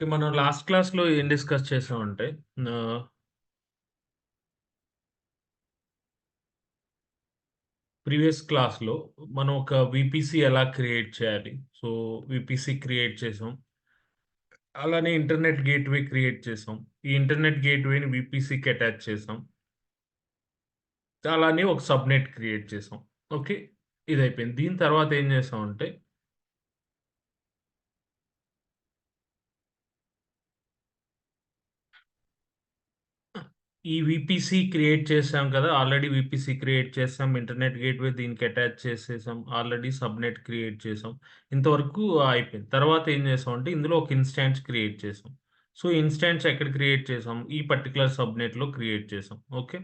మనం లాస్ట్ క్లాస్‌లో ఏం డిస్కస్ చేసామంటే ఆహ్, ప్రీవియస్ క్లాస్‌లో మనం ఒక వీపీసీ ఎలా క్రియేట్ చేయాలి? సో, వీపీసీ క్రియేట్ చేసాం. అలానే ఇంటర్నెట్ గేట్‌వే క్రియేట్ చేసాం. ఈ ఇంటర్నెట్ గేట్‌వేని వీపీసీకి అటాచ్ చేసాం. అలానే ఒక సబ్‌నెట్ క్రియేట్ చేసాం. ఓకే. ఇదయిపోయింది. దీని తర్వాత ఏం చేసామంటే ఈ వీపీసీ క్రియేట్ చేసాం కదా! ఆల్రెడీ వీపీసీ క్రియేట్ చేసాం. ఇంటర్నెట్ గేట్‌వే దీనికి అటాచ్ చేసేసాం. ఆల్రెడీ సబ్‌నెట్ క్రియేట్ చేసాం. ఇంతవరకు అయిపోయింది. తర్వాత ఏం చేసామంటే ఇందులో ఒక ఇన్‌స్టాన్స్ క్రియేట్ చేసాం. సో, ఇన్‌స్టాన్స్ ఎక్కడ క్రియేట్ చేసాం? ఈ పర్టిక్యులర్ సబ్‌నెట్‌లో క్రియేట్ చేసాం. ఓకే.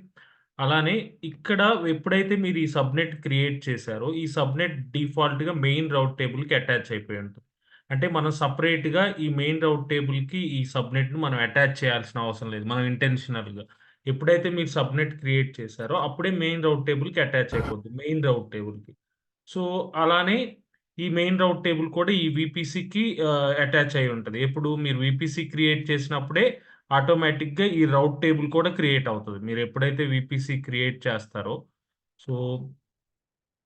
అలానే ఇక్కడ ఎప్పుడైతే మీరు ఈ సబ్‌నెట్ క్రియేట్ చేసారో, ఈ సబ్‌నెట్ డిఫాల్ట్‌గా మెయిన్ రౌట్ టేబుల్‌కి అటాచ్ అయిపోయి ఉంటుంది. అంటే మనం సెపరేట్‌గా ఈ మెయిన్ రౌట్ టేబుల్‌కి ఈ సబ్‌నెట్‌ని మనం అటాచ్ చేయాల్సిన అవసరం లేదు. మనం ఇంటెన్షనల్‌గా. ఎప్పుడైతే మీరు సబ్‌నెట్ క్రియేట్ చేసారో, అప్పుడే మెయిన్ రౌట్ టేబుల్‌కి అటాచ్ అయిపోద్ది. మెయిన్ రౌట్ టేబుల్‌కి. సో, అలానే ఈ మెయిన్ రౌట్ టేబుల్ కూడా ఈ వీపీసీకి అటాచ్ అయ్యి ఉంటది. ఎప్పుడు మీరు వీపీసీ క్రియేట్ చేసినప్పుడే ఆటోమేటిక్‌గా ఈ రౌట్ టేబుల్ కూడా క్రియేట్ అవుతది. మీరు ఎప్పుడైతే వీపీసీ క్రియేట్ చేస్తారో, సో,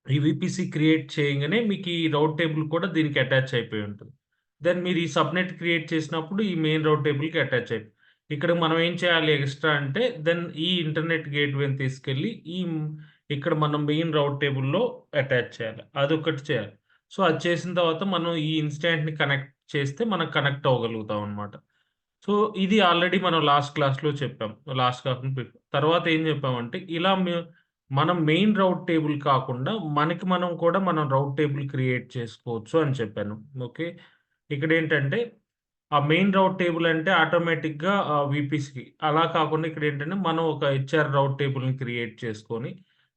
ఈ వీపీసీ క్రియేట్ చేయంగానే మీకు ఈ రౌట్ టేబుల్ కూడా దీనికి అటాచ్ అయిపోయి ఉంటది. దెన్ మీరు ఈ సబ్‌నెట్ క్రియేట్ చేసినప్పుడు ఈ మెయిన్ రౌట్ టేబుల్‌కి అటాచ్ ఇక్కడ మనం ఏం చేయాలి ఎక్స్‌ట్రా అంటే దెన్ ఈ ఇంటర్నెట్ గేట్‌వేని తీసుకెళ్ళి ఇక్కడ మనం మెయిన్ రౌట్ టేబుల్‌లో అటాచ్ చేయాలి. అదొక్కటి చేయాలి. సో, అది చేసిన తర్వాత మనం ఈ ఇన్‌స్టాంట్‌ని కనెక్ట్ చేస్తే మనం కనెక్ట్ అవ్వగలుగుతాం అన్నమాట. సో, ఇది ఆల్రెడీ మనం లాస్ట్ క్లాస్‌లో చెప్పాం. లాస్ట్ కాకుండా తర్వాత ఏం చెప్పామంటే ఇలా మనం మెయిన్ రౌట్ టేబుల్ కాకుండా మనం కూడా మనం రౌట్ టేబుల్ క్రియేట్ చేసుకోవచ్చు అని చెప్పాను. ఓకే. ఇక్కడేంటంటే ఆ మెయిన్ రౌట్ టేబుల్ అంటే ఆటోమేటిక్‌గా వీపీసీ అలా కాకుండా ఇక్కడేంటంటే మనం ఒక హెచ్ఆర్ రౌట్ టేబుల్‌ని క్రియేట్ చేసుకొని,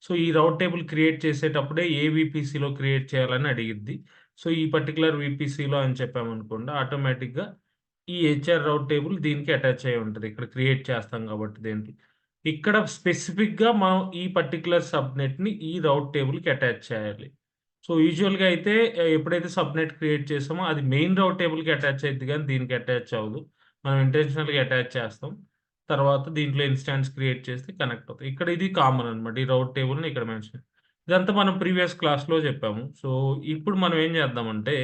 సో, ఈ రౌట్ టేబుల్ క్రియేట్ చేసేటప్పుడే ఏ వీపీసీలో క్రియేట్ చేయాలని అడిగిద్ది. సో, ఈ పర్టిక్యులర్ వీపీసీలో అని చెప్పామనుకోండి ఆటోమేటిక్‌గా ఈ హెచ్ఆర్ రౌట్ టేబుల్ దీనికి అటాచ్ అయ్యి ఉంటది. ఇక్కడ క్రియేట్ చేస్తాం కాబట్టి దీనికి. ఇక్కడ స్పెసిఫిక్‌గా మనం ఈ పర్టిక్యులర్ సబ్‌నెట్‌ని ఈ రౌట్ టేబుల్‌కి అటాచ్ చేయాలి. సో, యూజువల్‌గా అయితే ఎప్పుడైతే సబ్‌నెట్ క్రియేట్ చేసామో అది మెయిన్ రౌట్ టేబుల్‌కి అటాచ్ అయిద్ది గానీ దీనికి అటాచ్ అవ్వదు. మనం ఇంటెన్షనల్‌గా అటాచ్ చేస్తాం. తర్వాత దీంట్లో ఇన్‌స్టాన్స్ క్రియేట్ చేస్తే కనెక్ట్ అవుతాయి. ఇక్కడ ఇది కామన్ అన్నమాట. ఈ రౌట్ టేబుల్‌ని ఇక్కడ మెన్షన్ ఇదంతా మనం ప్రీవియస్ క్లాస్‌లో చెప్పాము. సో, ఇప్పుడు మనం ఏం చేద్దామంటే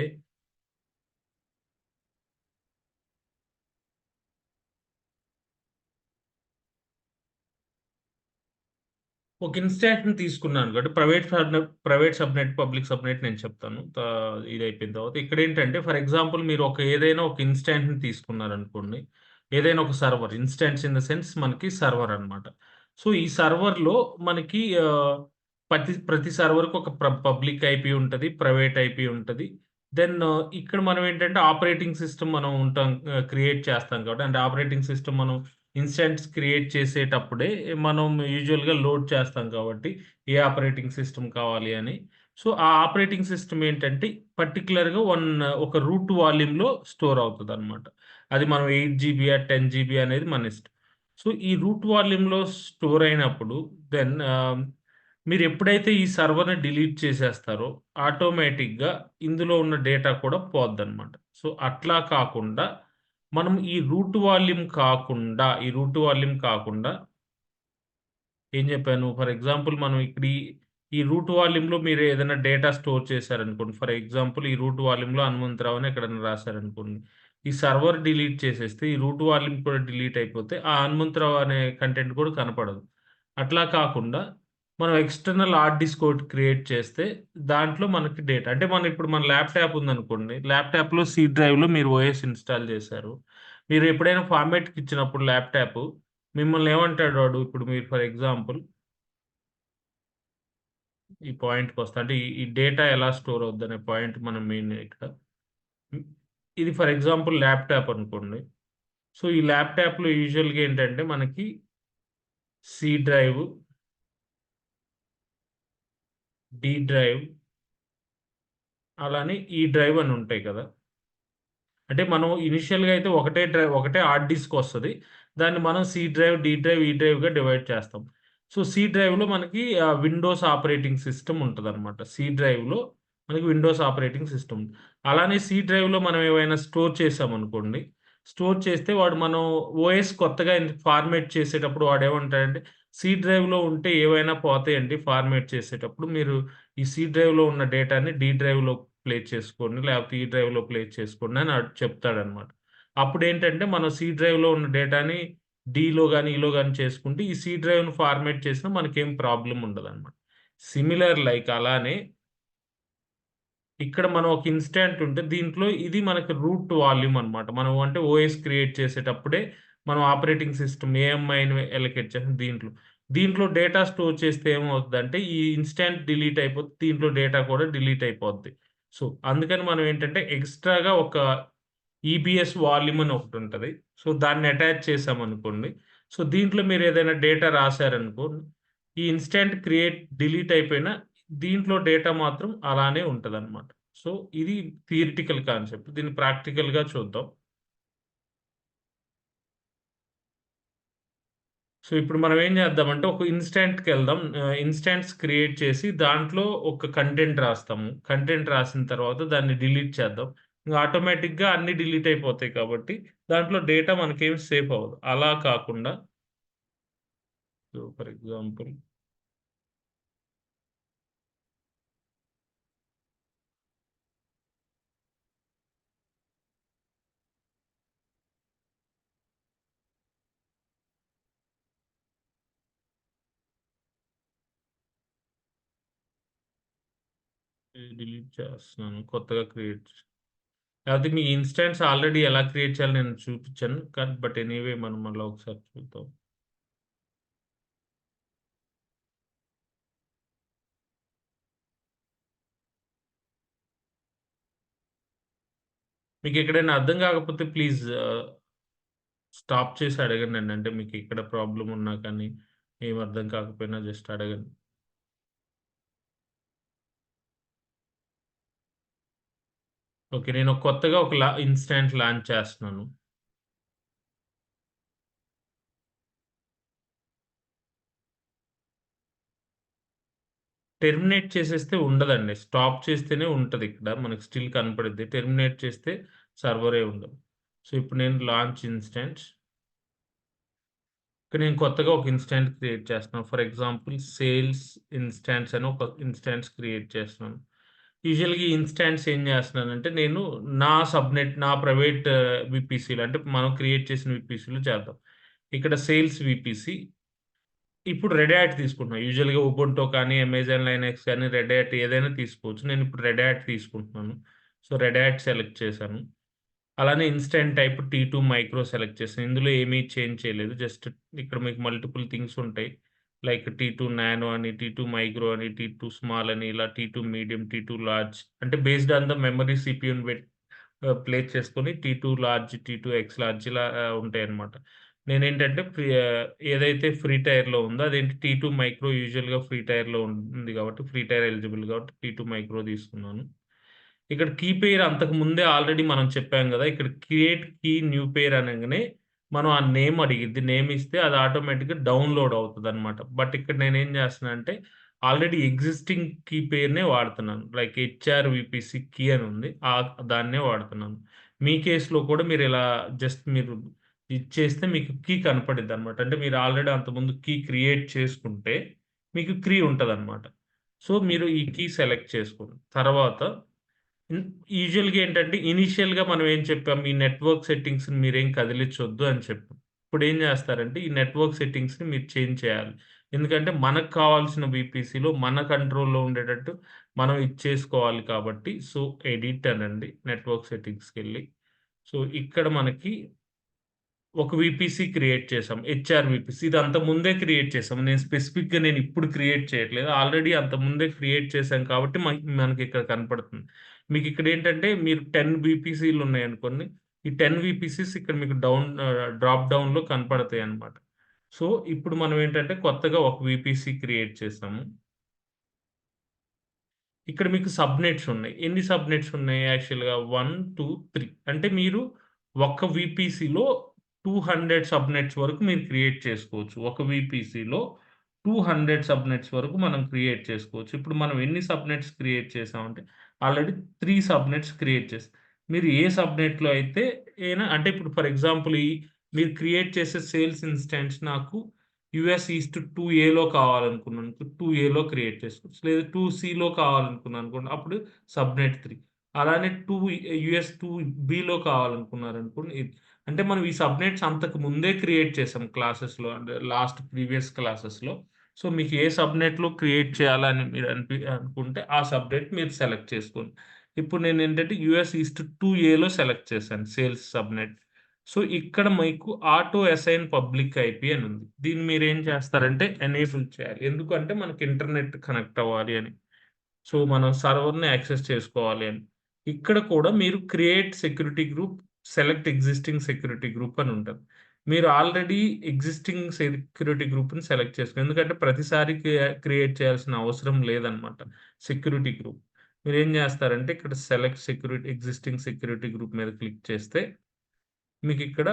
ఒక ఇన్‌స్టాంట్‌ని తీసుకున్నాను కాబట్టి ప్రైవేట్ సబ్‌నెట్, పబ్లిక్ సబ్‌నెట్ నేను చెప్తాను. ఇదయిపోయిన తర్వాత ఇక్కడేంటంటే ఫర్ ఎగ్జాంపుల్ మీరు ఏదైనా ఒక ఇన్‌స్టాంట్‌ని తీసుకున్నారనుకోండి. ఏదైనా ఒక server instance in the sense మనకి సర్వర్ అన్నమాట. సో, ఈ సర్వర్‌లో మనకి ప్రతి సర్వర్‌కి ఒక పబ్లిక్ ఐపీ ఉంటది. ప్రైవేట్ ఐపీ ఉంటది. దెన్ ఇక్కడ మనం ఏంటంటే ఆపరేటింగ్ సిస్టమ్ మనం క్రియేట్ చేస్తాం కాబట్టి అంటే ఆపరేటింగ్ సిస్టమ్ మనం ఇన్‌స్టాన్స్ క్రియేట్ చేసేటప్పుడే మనం యూజువల్‌గా లోడ్ చేస్తాం కాబట్టి, ఏ ఆపరేటింగ్ సిస్టమ్ కావాలి అని. సో, ఆ ఆపరేటింగ్ సిస్టమ్ ఏంటంటే పర్టిక్యులర్‌గా ఒక రూట్ వాల్యూమ్‌లో స్టోర్ అవుతదనమాట. అది మనం 8 జీబీయా, 10 జీబీ అనేది మన ఇష్టం. సో, ఈ రూట్ వాల్యూమ్‌లో స్టోర్ అయినప్పుడు దెన్ మీరెప్పుడైతే ఈ సర్వర్‌ని డిలీట్ చేసేస్తారో ఆటోమేటిక్‌గా ఇందులో ఉన్న డేటా కూడా పోద్దనమాట. సో, అట్లా కాకుండా మనం ఈ రూట్ వాల్యూమ్ కాకుండా ఏం జెప్పాను? ఫర్ ఎగ్జాంపుల్ మనం ఇక్కడ ఈ రూట్ వాల్యూమ్‌లో మీరు ఏదైనా డేటా స్టోర్ చేశారనుకోండి. ఫర్ ఎగ్జాంపుల్ ఈ రూట్ వాల్యూమ్‌లో హనుమంతరావు అని ఎక్కడైనా రాసారనుకోండి. ఈ సర్వర్ డిలీట్ చేసేస్తే ఈ రూట్ వాల్యూమ్ కూడా డిలీట్ అయిపోతే ఆ హనుమంతరావు అనే కంటెంట్ కూడా కనపడదు. అట్లా కాకుండా మనం ఎక్స్‌టర్నల్ హార్డ్ డిస్క్ ఒకటి క్రియేట్ చేస్తే దాంట్లో మనకి డేటా అంటే ఇప్పుడు మన ల్యాప్‌టాప్ ఉందనుకోండి. ల్యాప్‌టాప్‌లో సి డ్రైవ్‌లో మీరు ఓఎస్ ఇన్‌స్టాల్ చేశారు. మీరు ఎప్పుడైనా ఫార్మాట్‌కి ఇచ్చినప్పుడు ల్యాప్‌టాపు మిమ్మల్ని ఏమంటాడు వాడు ఇప్పుడు మీరు ఫర్ ఎగ్జాంపుల్ ఈ పాయింట్‌కొస్తా. అంటే ఈ డేటా ఎలా స్టోర్ అవుద్దనే పాయింట్ మనం మెయిన్ ఇక్కడ. హ్మ్. ఇది ఫర్ ఎగ్జాంపుల్ ల్యాప్‌టాప్ అనుకోండి. సో, ఈ ల్యాప్‌టాప్‌లో యూజువల్‌గా ఏంటంటే మనకి సి డ్రైవ్, డి డ్రైవ్ అలానే ఈ డ్రైవ్ అని ఉంటాయి కదా! అంటే మనం ఇనిషియల్‌గా అయితే ఒకటే హార్డ్ డిస్క్ వస్తది. దాన్ని మనం సి డ్రైవ్, డి డ్రైవ్, ఈ డ్రైవ్‌గా డివైడ్ చేస్తాం. సో, సి డ్రైవ్‌లో మనకి విండోస్ ఆపరేటింగ్ సిస్టమ్ ఉంటదనమాట. సి డ్రైవ్‌లో మనకి విండోస్ ఆపరేటింగ్ సిస్టమ్. అలానే సి డ్రైవ్‌లో మనం ఏవైనా స్టోర్ చేశామనుకోండి. స్టోర్ చేస్తే వాడు మనం ఓఎస్ కొత్తగా ఫార్మాట్ చేసేటప్పుడు వాడేమంటాడంటే, సి డ్రైవ్‌లో ఉంటే ఏవైనా పోతాయండి ఫార్మాట్ చేసేటప్పుడు. మీరు ఈ సి డ్రైవ్‌లో ఉన్న డేటాని డి డ్రైవ్‌లో ప్లేస్ చేసుకోండి. లేకపోతే ఈ డ్రైవ్‌లో ప్లేస్ చేసుకోండి అని చెప్తాడనమాట. అప్పుడేంటంటే మనం సి డ్రైవ్‌లో ఉన్న డేటాని డీలో గాని, ఈలో గాని చేసుకుంటే ఈ సి డ్రైవ్‌ని ఫార్మాట్ చేసినా మనకేం ప్రాబ్లమ్ ఉండదనమాట. సిమిలర్ లైక్ అలానే ఇక్కడ మనం ఒక ఇన్‌స్టాంట్ ఉంటే దీంట్లో ఇది మనకి రూట్ వాల్యూమ్ అనమాట. మనం అంటే ఓఎస్ క్రియేట్ చేసేటప్పుడే మనం ఆపరేటింగ్ సిస్టమ్ ఏఎంఐని ఎలకేట్ చేస్తాం దీంట్లో. దీంట్లో డేటా స్టోర్ చేస్తే ఏమవుతదంటే ఈ ఇన్‌స్టాంట్ డిలీట్ అయిపోతే దీంట్లో డేటా కూడా డిలీట్ అయిపోద్ది. సో, అందుకని మనం ఏంటంటే ఎక్స్‌ట్రాగా ఒక ఈబీఎస్ వాల్యూమ్ అని ఒకటుంటది. సో, దాన్ని అటాచ్ చేశామనుకోండి. సో, దీంట్లో మీరేదైనా డేటా రాసారనుకో, ఈ ఇన్‌స్టాంట్ క్రియేట్ డిలీట్ అయిపోయినా దీంట్లో డేటా మాత్రం అలానే ఉంటదనమాట. సో, ఇది థియరిటికల్ కాన్సెప్ట్. దీన్ని ప్రాక్టికల్‌గా చూద్దాం. సో, ఇప్పుడు మనం ఏం చేద్దామంటే ఒక ఇన్‌స్టాంట్‌కెళ్దాం. ఇన్‌స్టాంట్స్ క్రియేట్ చేసి దాంట్లో ఒక కంటెంట్ రాస్తాము. కంటెంట్ రాసిన తర్వాత దాన్ని డిలీట్ చేద్దాం. ఇంగ ఆటోమేటిక్‌గా అన్నీ డిలీట్ అయిపోతాయి కాబట్టి దాంట్లో డేటా మనకేమి సేవ్ అవ్వదు. అలా కాకుండా సో, ఫర్ ఎగ్జాంపుల్ డిలీట్ చేస్తున్నాను. కొత్తగా క్రియేట్ లేకపోతే మీ ఇన్‌స్టాన్స్ ఆల్రెడీ ఎలా క్రియేట్ చేయాలో నేను చూపిచ్చాను. బట్ ఎనీవే మనం మళ్ళా ఒకసారి చూద్దాం. మీకెక్కడైనా అర్థం కాకపోతే ప్లీజ్ స్టాప్ చేసి అడగండండి. అంటే మీకెక్కడ ప్రాబ్లమ్ ఉన్నా కానీ, ఏం అర్థం కాకపోయినా జస్ట్ అడగండి. ఓకే. నేను కొత్తగా ఒక ఇన్‌స్టాంట్ లాంచ్ చేస్తున్నాను. టెర్మినేట్ చేసేస్తే ఉండదండి. స్టాప్ చేస్తేనే ఉంటదిక్కడ. మనకు స్టిల్ కనపడిద్ది. టెర్మినేట్ చేస్తే సర్వరే ఉండదు. సో, ఇప్పుడు నేను లాంచ్ ఇన్‌స్టాన్స్ ఇక్కడ నేను కొత్తగా ఒక ఇన్‌స్టాన్స్ క్రియేట్ చేస్తున్నాను. ఫర్ ఎగ్జాంపుల్ సేల్స్ ఇన్‌స్టాన్స్ అని ఒక ఇన్‌స్టాన్స్ క్రియేట్ చేస్తున్నాను. యూజువల్‌గా ఈ ఇన్‌స్టాన్స్ ఏం చేస్తున్నానంటే నేను నా ప్రైవేట్ వీపీసీలో అంటే మనం క్రియేట్ చేసిన వీపీసీలో చేద్దాం. ఇక్కడ సేల్స్ వీపీసీ ఇప్పుడు రెడ్ హ్యాట్ తీసుకుంటున్నా. యూజువల్‌గా ఉబుంటో కానీ, అమెజాన్ లైనక్స్ కానీ, రెడ్ హ్యాట్ ఏదైనా తీసుకోవచ్చు. నేనిప్పుడు రెడ్ హ్యాట్ తీసుకుంటున్నాను. సో, రెడ్ హ్యాట్ సెలెక్ట్ చేశాను. అలానే instant type T two micro select చేశాను. ఇందులో ఏమీ చేంజ్ చేయలేదు. జస్ట్ ఇక్కడ మీకు మల్టిపుల్ థింగ్స్ ఉంటాయి. లైక్ టీ2 నానో అని, టీ2 మైక్రో అని, టీ2 స్మాల్ అని, ఇలా టీ2 మీడియం, టీ2 లార్జ్ అంటే బేస్డ్ ఆన్ ద మెమరీ సీపీయూని ప్లేస్ చేసుకొని టీ2 లార్జ్, టీ2 ఎక్స్ లార్జ్ ఇలా ఉంటాయన్నమాట. నేనేంటంటే ఏదైతే ఫ్రీ టైర్‌లో ఉందో అదేంటి టీ2 మైక్రో యూజువల్‌గా ఫ్రీ టైర్‌లో ఉంది కాబట్టి ఫ్రీ టైర్ ఎలిజిబుల్ కాబట్టి టీ2 మైక్రో తీసుకున్నాను. ఇక్కడ కీ పెయిర్ అంతకు ముందే ఆల్రెడీ మనం చెప్పాం గదా! ఇక్కడ క్రియేట్ కీ న్యూ పెయిర్ అనంగానే మనం ఆ నేమ్ అడిగిద్ది. నేమ్ ఇస్తే అది ఆటోమేటిక్‌గా డౌన్‌లోడ్ అవుతదనమాట. బట్ ఇక్కడ నేనేం జేస్తున్నానంటే ఆల్రెడీ ఎగ్జిస్టింగ్ కీ పెయిర్‌నే వాడుతున్నాను. లైక్ హెచ్ఆర్‌విపిసి కీ అని ఉంది. దాన్నే వాడుతున్నాను. మీ కేస్‌లో కూడా మీరిలా మీరు ఇచ్చేస్తే మీకు కీ కనపడిద్దనమాట. అంటే మీరు ఆల్రెడీ అంతకుముందు కీ క్రియేట్ చేసుకుంటే మీకు కీ ఉంటదనమాట. సో, మీరు ఈ కీ సెలెక్ట్ చేసుకోండి. తర్వాత హ్మ్. యూజువల్‌గా ఏంటంటే, ఇనీషియల్‌గా మనం ఏం చెప్పాం, ఈ నెట్వర్క్ సెట్టింగ్స్‌ని మీరేం కదిలిచ్చొద్దు అని చెప్పాం. ఇప్పుడేం జేస్తారంటే, ఈ నెట్వర్క్ సెట్టింగ్స్‌ని మీరు చేంజ్ చేయాలి. ఎందుకంటే, మనకు కావాల్సిన వీపీసీలో మన కంట్రోల్‌లో ఉండేటట్టు మనం ఇచ్చేసుకోవాలి కాబట్టి, సో, ఎడిట్ అనండి. నెట్వర్క్ సెట్టింగ్స్‌కెళ్ళి. సో, ఇక్కడ మనకి ఒక వీపీసీ క్రియేట్ చేసాం. HR VPC. ఇది అంతకుముందే క్రియేట్ చేసాం. నేను ఇప్పుడు క్రియేట్ చేయట్లేదు. ఆల్రెడీ అంతకుముందే క్రియేట్ చేసాం కాబట్టి మనకిక్కడ కనపడుతుంది. మీకిక్కడేంటంటే మీరు 10 వీపీసీలున్నాయనుకోండి. ఈ 10 వీపీసీస్ ఇక్కడ మీకు డ్రాప్ డౌన్‌లో కనపడతాయన్నమాట. సో, ఇప్పుడు మనం ఏంటంటే కొత్తగా ఒక వీపీసీ క్రియేట్ చేసాము. ఇక్కడ మీకు సబ్‌నెట్స్ ఉన్నాయి. ఎన్ని సబ్‌నెట్స్ ఉన్నాయి యాక్చువల్‌గా 1, 2, 3 అంటే మీరు ఒక్క వీపీసీలో 200 సబ్‌నెట్స్ వరకు మీరు క్రియేట్ చేసుకోవచ్చు. ఒక వీపీసీలో 200 సబ్‌నెట్స్ వరకు మనం క్రియేట్ చేసుకోవచ్చు. ఇప్పుడు మనం ఎన్ని సబ్‌నెట్స్ క్రియేట్ చేసామంటే ఆల్రెడీ 3 సబ్‌నెట్స్ క్రియేట్ చేసాం. మీరు ఏ సబ్‌నెట్‌లో అయితే అంటే ఇప్పుడు ఫర్ ఎగ్జాంపుల్ మీరు క్రియేట్ చేసే సేల్స్ ఇన్‌స్టాన్స్ నాకు యూఎస్ ఈస్ట్ 2ఏలో కావాలనుకున్నాను. 2ఏలో క్రియేట్ చేసుకోవచ్చు. లేదా 2సీలో కావాలనుకున్నాననుకోండి. అప్పుడు సబ్‌నెట్ 3. అలానే యూఎస్ 2బీలో కావాలనుకున్నారనుకోండి అంటే మనం ఈ సబ్‌నెట్స్ అంతకు ముందే క్రియేట్ చేసాం క్లాసెస్‌లో. అంటే లాస్ట్ ప్రీవియస్ క్లాసెస్‌లో. సో, మీకు ఏ సబ్‌నెట్‌లో క్రియేట్ చేయాలని మీరు అనుకుంటే ఆ సబ్‌నెట్ మీరు సెలెక్ట్ చేసుకోండి. ఇప్పుడు నేనేంటంటే యూఎస్ ఈస్ట్ 2ఏలో సెలెక్ట్ చేశాను సేల్స్ సబ్‌నెట్. సో, ఇక్కడ మీకు ఆటో అసైన్ పబ్లిక్ ఐపీ అని ఉంది. దీన్ని మీరేం చేస్తారంటే ఎనేబుల్ చేయాలి. ఎందుకంటే మనకి ఇంటర్నెట్ కనెక్ట్ అవ్వాలి అని. సో, మనం సర్వర్‌ని యాక్సెస్ చేసుకోవాలి అని. ఇక్కడ కూడా మీరు create security group, select existing security group అని ఉంటది. మీరు ఆల్రెడీ ఎగ్జిస్టింగ్ సెక్యూరిటీ గ్రూప్‌ని సెలెక్ట్ చేసుకోండి. ఎందుకంటే ప్రతిసారి క్రియేట్ చేయాల్సిన అవసరం లేదనమాట సెక్యూరిటీ గ్రూప్. మీరేం చేస్తారంటే ఇక్కడ select security existing security group మీద క్లిక్ చేస్తే మీకిక్కడ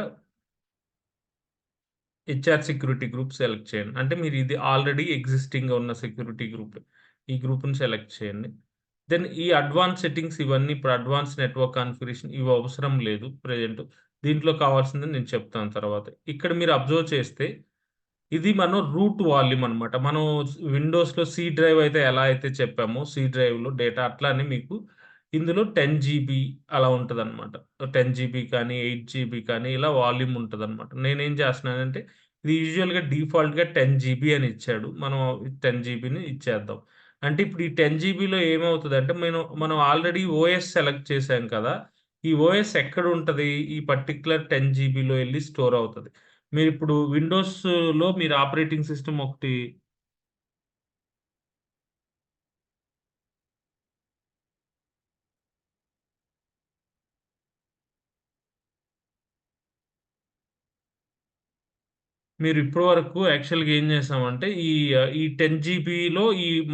హెచ్ఆర్ సెక్యూరిటీ గ్రూప్ సెలెక్ట్ చేయండి. అంటే మీరు ఇది ఆల్రెడీ ఎగ్జిస్టింగ్‌గా ఉన్న సెక్యూరిటీ గ్రూప్. ఈ గ్రూప్‌ని సెలెక్ట్ చేయండి. దెన్ ఈ అడ్వాన్స్ సెట్టింగ్స్ ఇవన్నీ ఇప్పుడు అడ్వాన్స్ నెట్వర్క్ కాన్ఫిగరేషన్ ఇవి అవసరం లేదు ప్రెజెంట్. దీంట్లో కావాల్సింది నేను చెప్తాను తర్వాత. ఇక్కడ మీరు అబ్జర్వ్ చేస్తే ఇది మనం రూట్ వాల్యూమ్ అనమాట. మనం విండోస్‌లో సి డ్రైవ్ అయితే ఎలా అయితే చెప్పామో సి డ్రైవ్‌లో డేటా అట్లానే మీకు ఇందులో 10 జీబీ అలా ఉంటదనమాట. 10 జీబీ కానీ, 8 జీబీ కానీ ఇలా వాల్యూమ్ ఉంటదనమాట. నేనేం చేస్తున్నానంటే ఇది యూజువల్‌గా డిఫాల్ట్‌గా 10 జీబీ అని ఇచ్చాడు. మనం 10 జీబీని ఇచ్చేద్దాం. అంటే ఇప్పుడు ఈ 10 జీబీలో ఏమవుతదంటే మనం ఆల్రెడీ ఓఎస్ సెలెక్ట్ చేసాం కదా! ఈ ఓఎస్ ఎక్కడుంటది? ఈ పర్టిక్యులర్ 10 జీబీలో ఎళ్లి స్టోర్ అవుతది. మీరిప్పుడు విండోస్‌లో మీరు ఆపరేటింగ్ సిస్టమ్ ఒకటి మీరు ఇప్పటి వరకు యాక్చువల్‌గా ఏం చేసామంటే ఈ 10 జీబీలో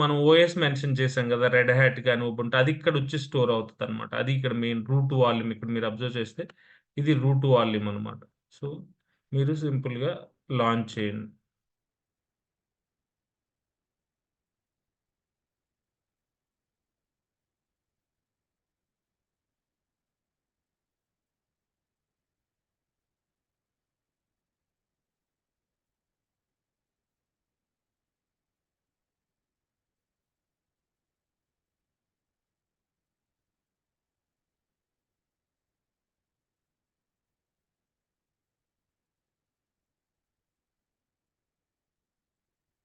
మనం ఓఎస్ మెన్షన్ చేసాం కదా! రెడ్ హ్యాట్ గాని, ఉబుంటు అది ఇక్కడొచ్చి స్టోర్ అవుతదనమాట. అది ఇక్కడ మెయిన్ రూట్ వాల్యూమ్ ఇక్కడ మీరు అబ్జర్వ్ చేస్తే ఇది రూట్ వాల్యూమ్ అనమాట. సో, మీరు సింపుల్‌గా లాంచ్ చేయండి.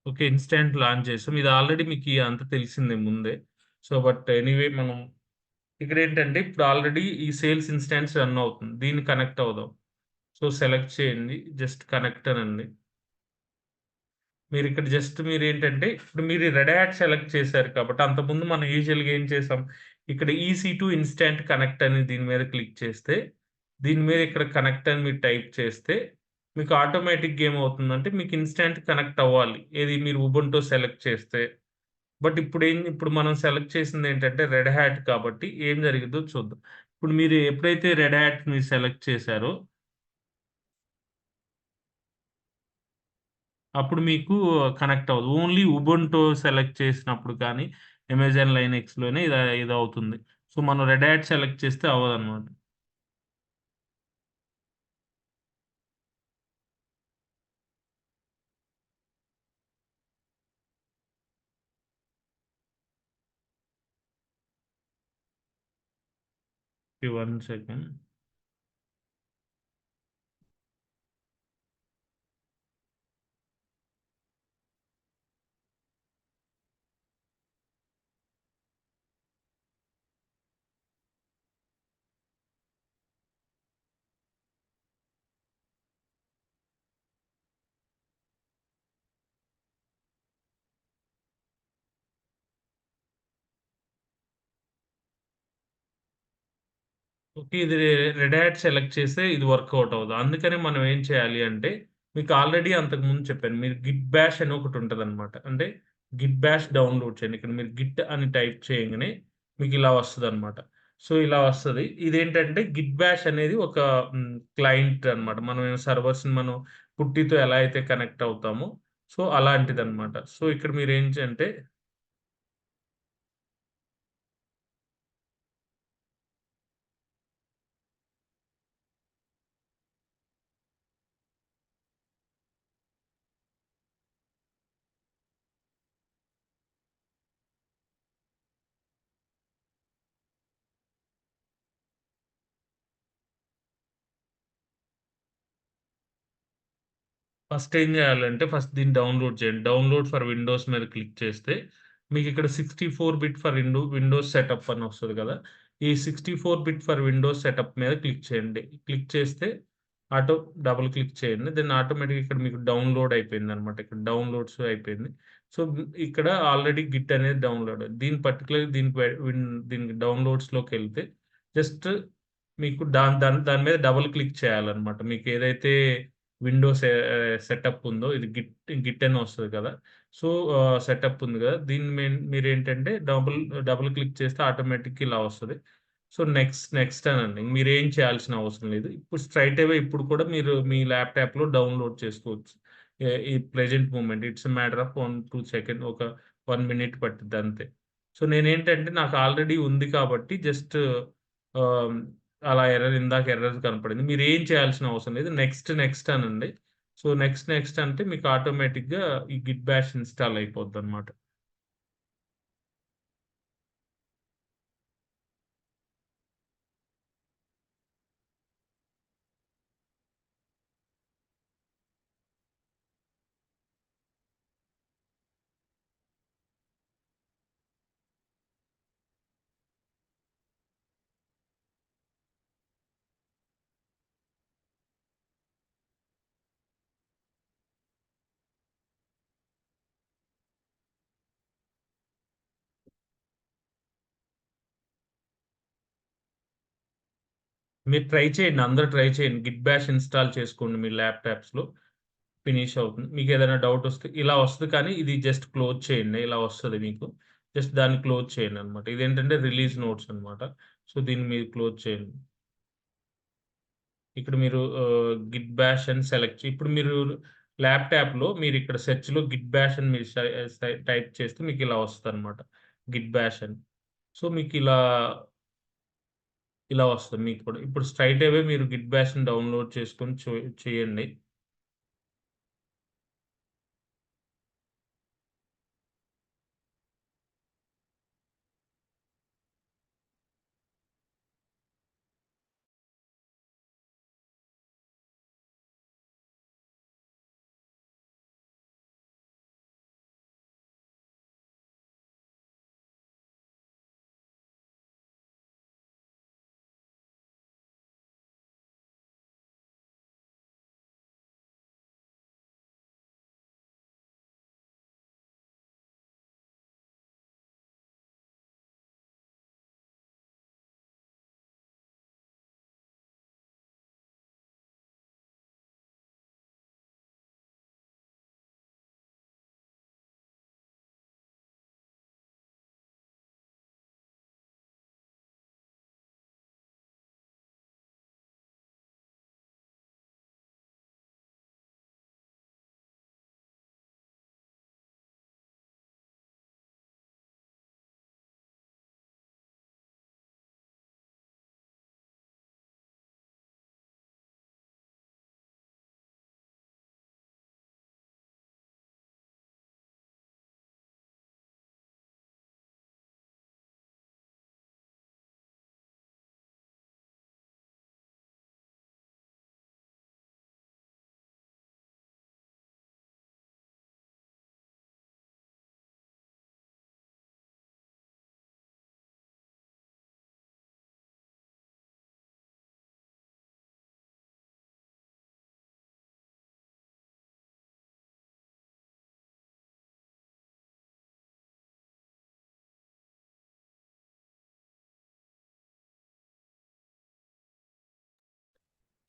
ఓకే. ఇన్‌స్టాంట్ లాంచ్ చేసాం. ఇది ఆల్రెడీ మీకు అంతా తెలిసిందే ముందే. సో, బట్ ఎనీవే మనం ఇక్కడేంటంటే ఇప్పుడు ఆల్రెడీ ఈ సేల్స్ ఇన్‌స్టాన్స్ రన్ అవుతుంది. దీన్ని కనెక్ట్ అవుదాం. సో, సెలెక్ట్ చేయండి. జస్ట్ కనెక్ట్ అనండి. మీరిక్కడ జస్ట్ మీరేంటంటే ఇప్పుడు మీరు రెడ్ హ్యాట్ సెలెక్ట్ చేశారు కాబట్టి అంతకుముందు మనం యూజువల్‌గా ఏం చేసాం, ఇక్కడ ఈసీ2 ఇన్‌స్టాంట్ కనెక్ట్ అని దీని మీద క్లిక్ చేస్తే, దీని మీద ఇక్కడ కనెక్ట్ అని మీరు టైప్ చేస్తే, మీకు ఆటోమేటిక్‌గా ఏమవుతుందంటే మీకు ఇన్‌స్టాంట్ కనెక్ట్ అవ్వాలి. ఏది మీరు ఉబుంటూ సెలెక్ట్ చేస్తే. బట్ ఇప్పుడు మనం సెలెక్ట్ చేసిందేంటంటే రెడ్ హ్యాట్ కాబట్టి ఏం జరిగిద్దో చూద్దాం. ఇప్పుడు మీరు ఎప్పుడైతే రెడ్ హ్యాట్ మీరు సెలెక్ట్ చేశారో అప్పుడు మీకు కనెక్ట్ అవ్వదు. ఓన్లీ ఉబుంటూ సెలెక్ట్ చేసినప్పుడు కానీ, అమెజాన్ లైనక్స్‌లోనే ఇదవుతుంది. సో, మనం రెడ్ హ్యాట్ సెలెక్ట్ చేస్తే అవ్వదనమాట. One second. ఓకే. ఇది రెడ్ హ్యాట్ సెలెక్ట్ చేస్తే ఇది వర్కౌట్ అవ్వదు. అందుకని మనం ఏం చేయాలి అంటే, మీకు ఆల్రెడీ అంతకుముందు చెప్పాను. మీరు గిట్ బాష్ అని ఒకటుంటదనమాట. అంటే గిట్ బాష్ డౌన్‌లోడ్ చేయండి. ఇక్కడ మీరు గిట్ అని టైప్ చేయంగానే మీకిలా వస్తదనమాట. సో, ఇలా వస్తది. ఇదేంటంటే గిట్ బాష్ అనేది ఒక క్లయింట్ అనమాట. మనం సర్వర్స్‌ని మనం పుట్టితో ఎలా అయితే కనెక్ట్ అవుతామో, సో, అలాంటిదనమాట. సో, ఇక్కడ మీరేంటంటే ఫస్ట్ ఏం చేయాలంటే ఫస్ట్ దీన్ని డౌన్లోడ్ చేయండి. డౌన్లోడ్ ఫర్ విండోస్ మీద క్లిక్ చేస్తే మీకు ఇక్కడ 64 బిట్ ఫర్ విండోస్ సెటప్ అని వస్తది కదా! ఈ 64 బిట్ ఫర్ విండోస్ సెటప్ మీద క్లిక్ చేయండి. క్లిక్ చేస్తే డబుల్ క్లిక్ చేయండి. దెన్ ఆటోమేటిక్‌గా ఇక్కడ మీకు డౌన్లోడ్ అయిపోయిందనమాట. ఇక్కడ డౌన్లోడ్స్ అయిపోయింది. సో, ఇక్కడ ఆల్రెడీ గిట్ అనేది డౌన్లోడ్. దీని పర్టిక్యులర్‌గా దీనికి డౌన్లోడ్స్‌లోకెళ్తే జస్ట్ మీకు దాని మీద డబుల్ క్లిక్ చేయాలనమాట. మీకు ఏదైతే విండోస్ సెటప్ ఉందో ఇది గిట్ అని వస్తది కదా! సో, సెటప్ ఉంది కదా! దీన్ని మీరేంటంటే డబుల్ క్లిక్ చేస్తే ఆటోమేటిక్‌గా ఇలా వస్తది. సో, నెక్స్ట్ అనండి. మీరేం చేయాల్సిన అవసరం లేదు. ఇప్పుడు స్ట్రెయిట్ అవే ఇప్పుడు కూడా మీరు మీ ల్యాప్‌టాప్‌లో డౌన్లోడ్ చేసుకోవచ్చు. ఈ present moment it's a matter of 1, 2 second ఒక 1 మినిట్ పట్టిద్ది అంతే. సో, నేనేంటంటే నాకు ఆల్రెడీ ఉంది కాబట్టి జస్ట్ ఆహ్, అలా ఇందాక ఎర్రర్ కనపడింది. మీరేం చేయాల్సిన అవసరం లేదు. నెక్స్ట్ అనండి. సో, నెక్స్ట్ అంటే మీకు ఆటోమేటిక్‌గా ఈ గిట్ బాష్ ఇన్‌స్టాల్ అయిపోద్దనమాట. మీరు ట్రై చేయండి. అందరూ ట్రై చేయండి. గిట్ బాష్ ఇన్‌స్టాల్ చేసుకోండి మీ ల్యాప్‌టాప్స్‌లో. ఫినిష్ అవుతుంది. మీకేదైనా డౌటొస్తే ఇలా వస్తది కానీ ఇది జస్ట్ క్లోజ్ చేయండి. ఇలా వస్తది మీకు. జస్ట్ దాన్ని క్లోజ్ చేయండనమాట. ఇదేంటంటే రిలీజ్ నోట్స్ అనమాట. సో, దీన్ని మీరు క్లోజ్ చేయండి. ఇక్కడ మీరు గిట్ బాష్ అని ఇప్పుడు మీరు ల్యాప్‌టాప్‌లో మీరిక్కడ సెర్చ్‌లో గిట్ బాష్ అని మీరు టైప్ చేస్తే మీకిలా వస్తదనమాట. గిట్ బాష్ అని. సో, ఇలా వస్తది మీకు కూడా. ఇప్పుడు స్ట్రెయిట్ అవే మీరు గిట్ బాష్‌ని డౌన్‌లోడ్ చేసుకొని చేయండి.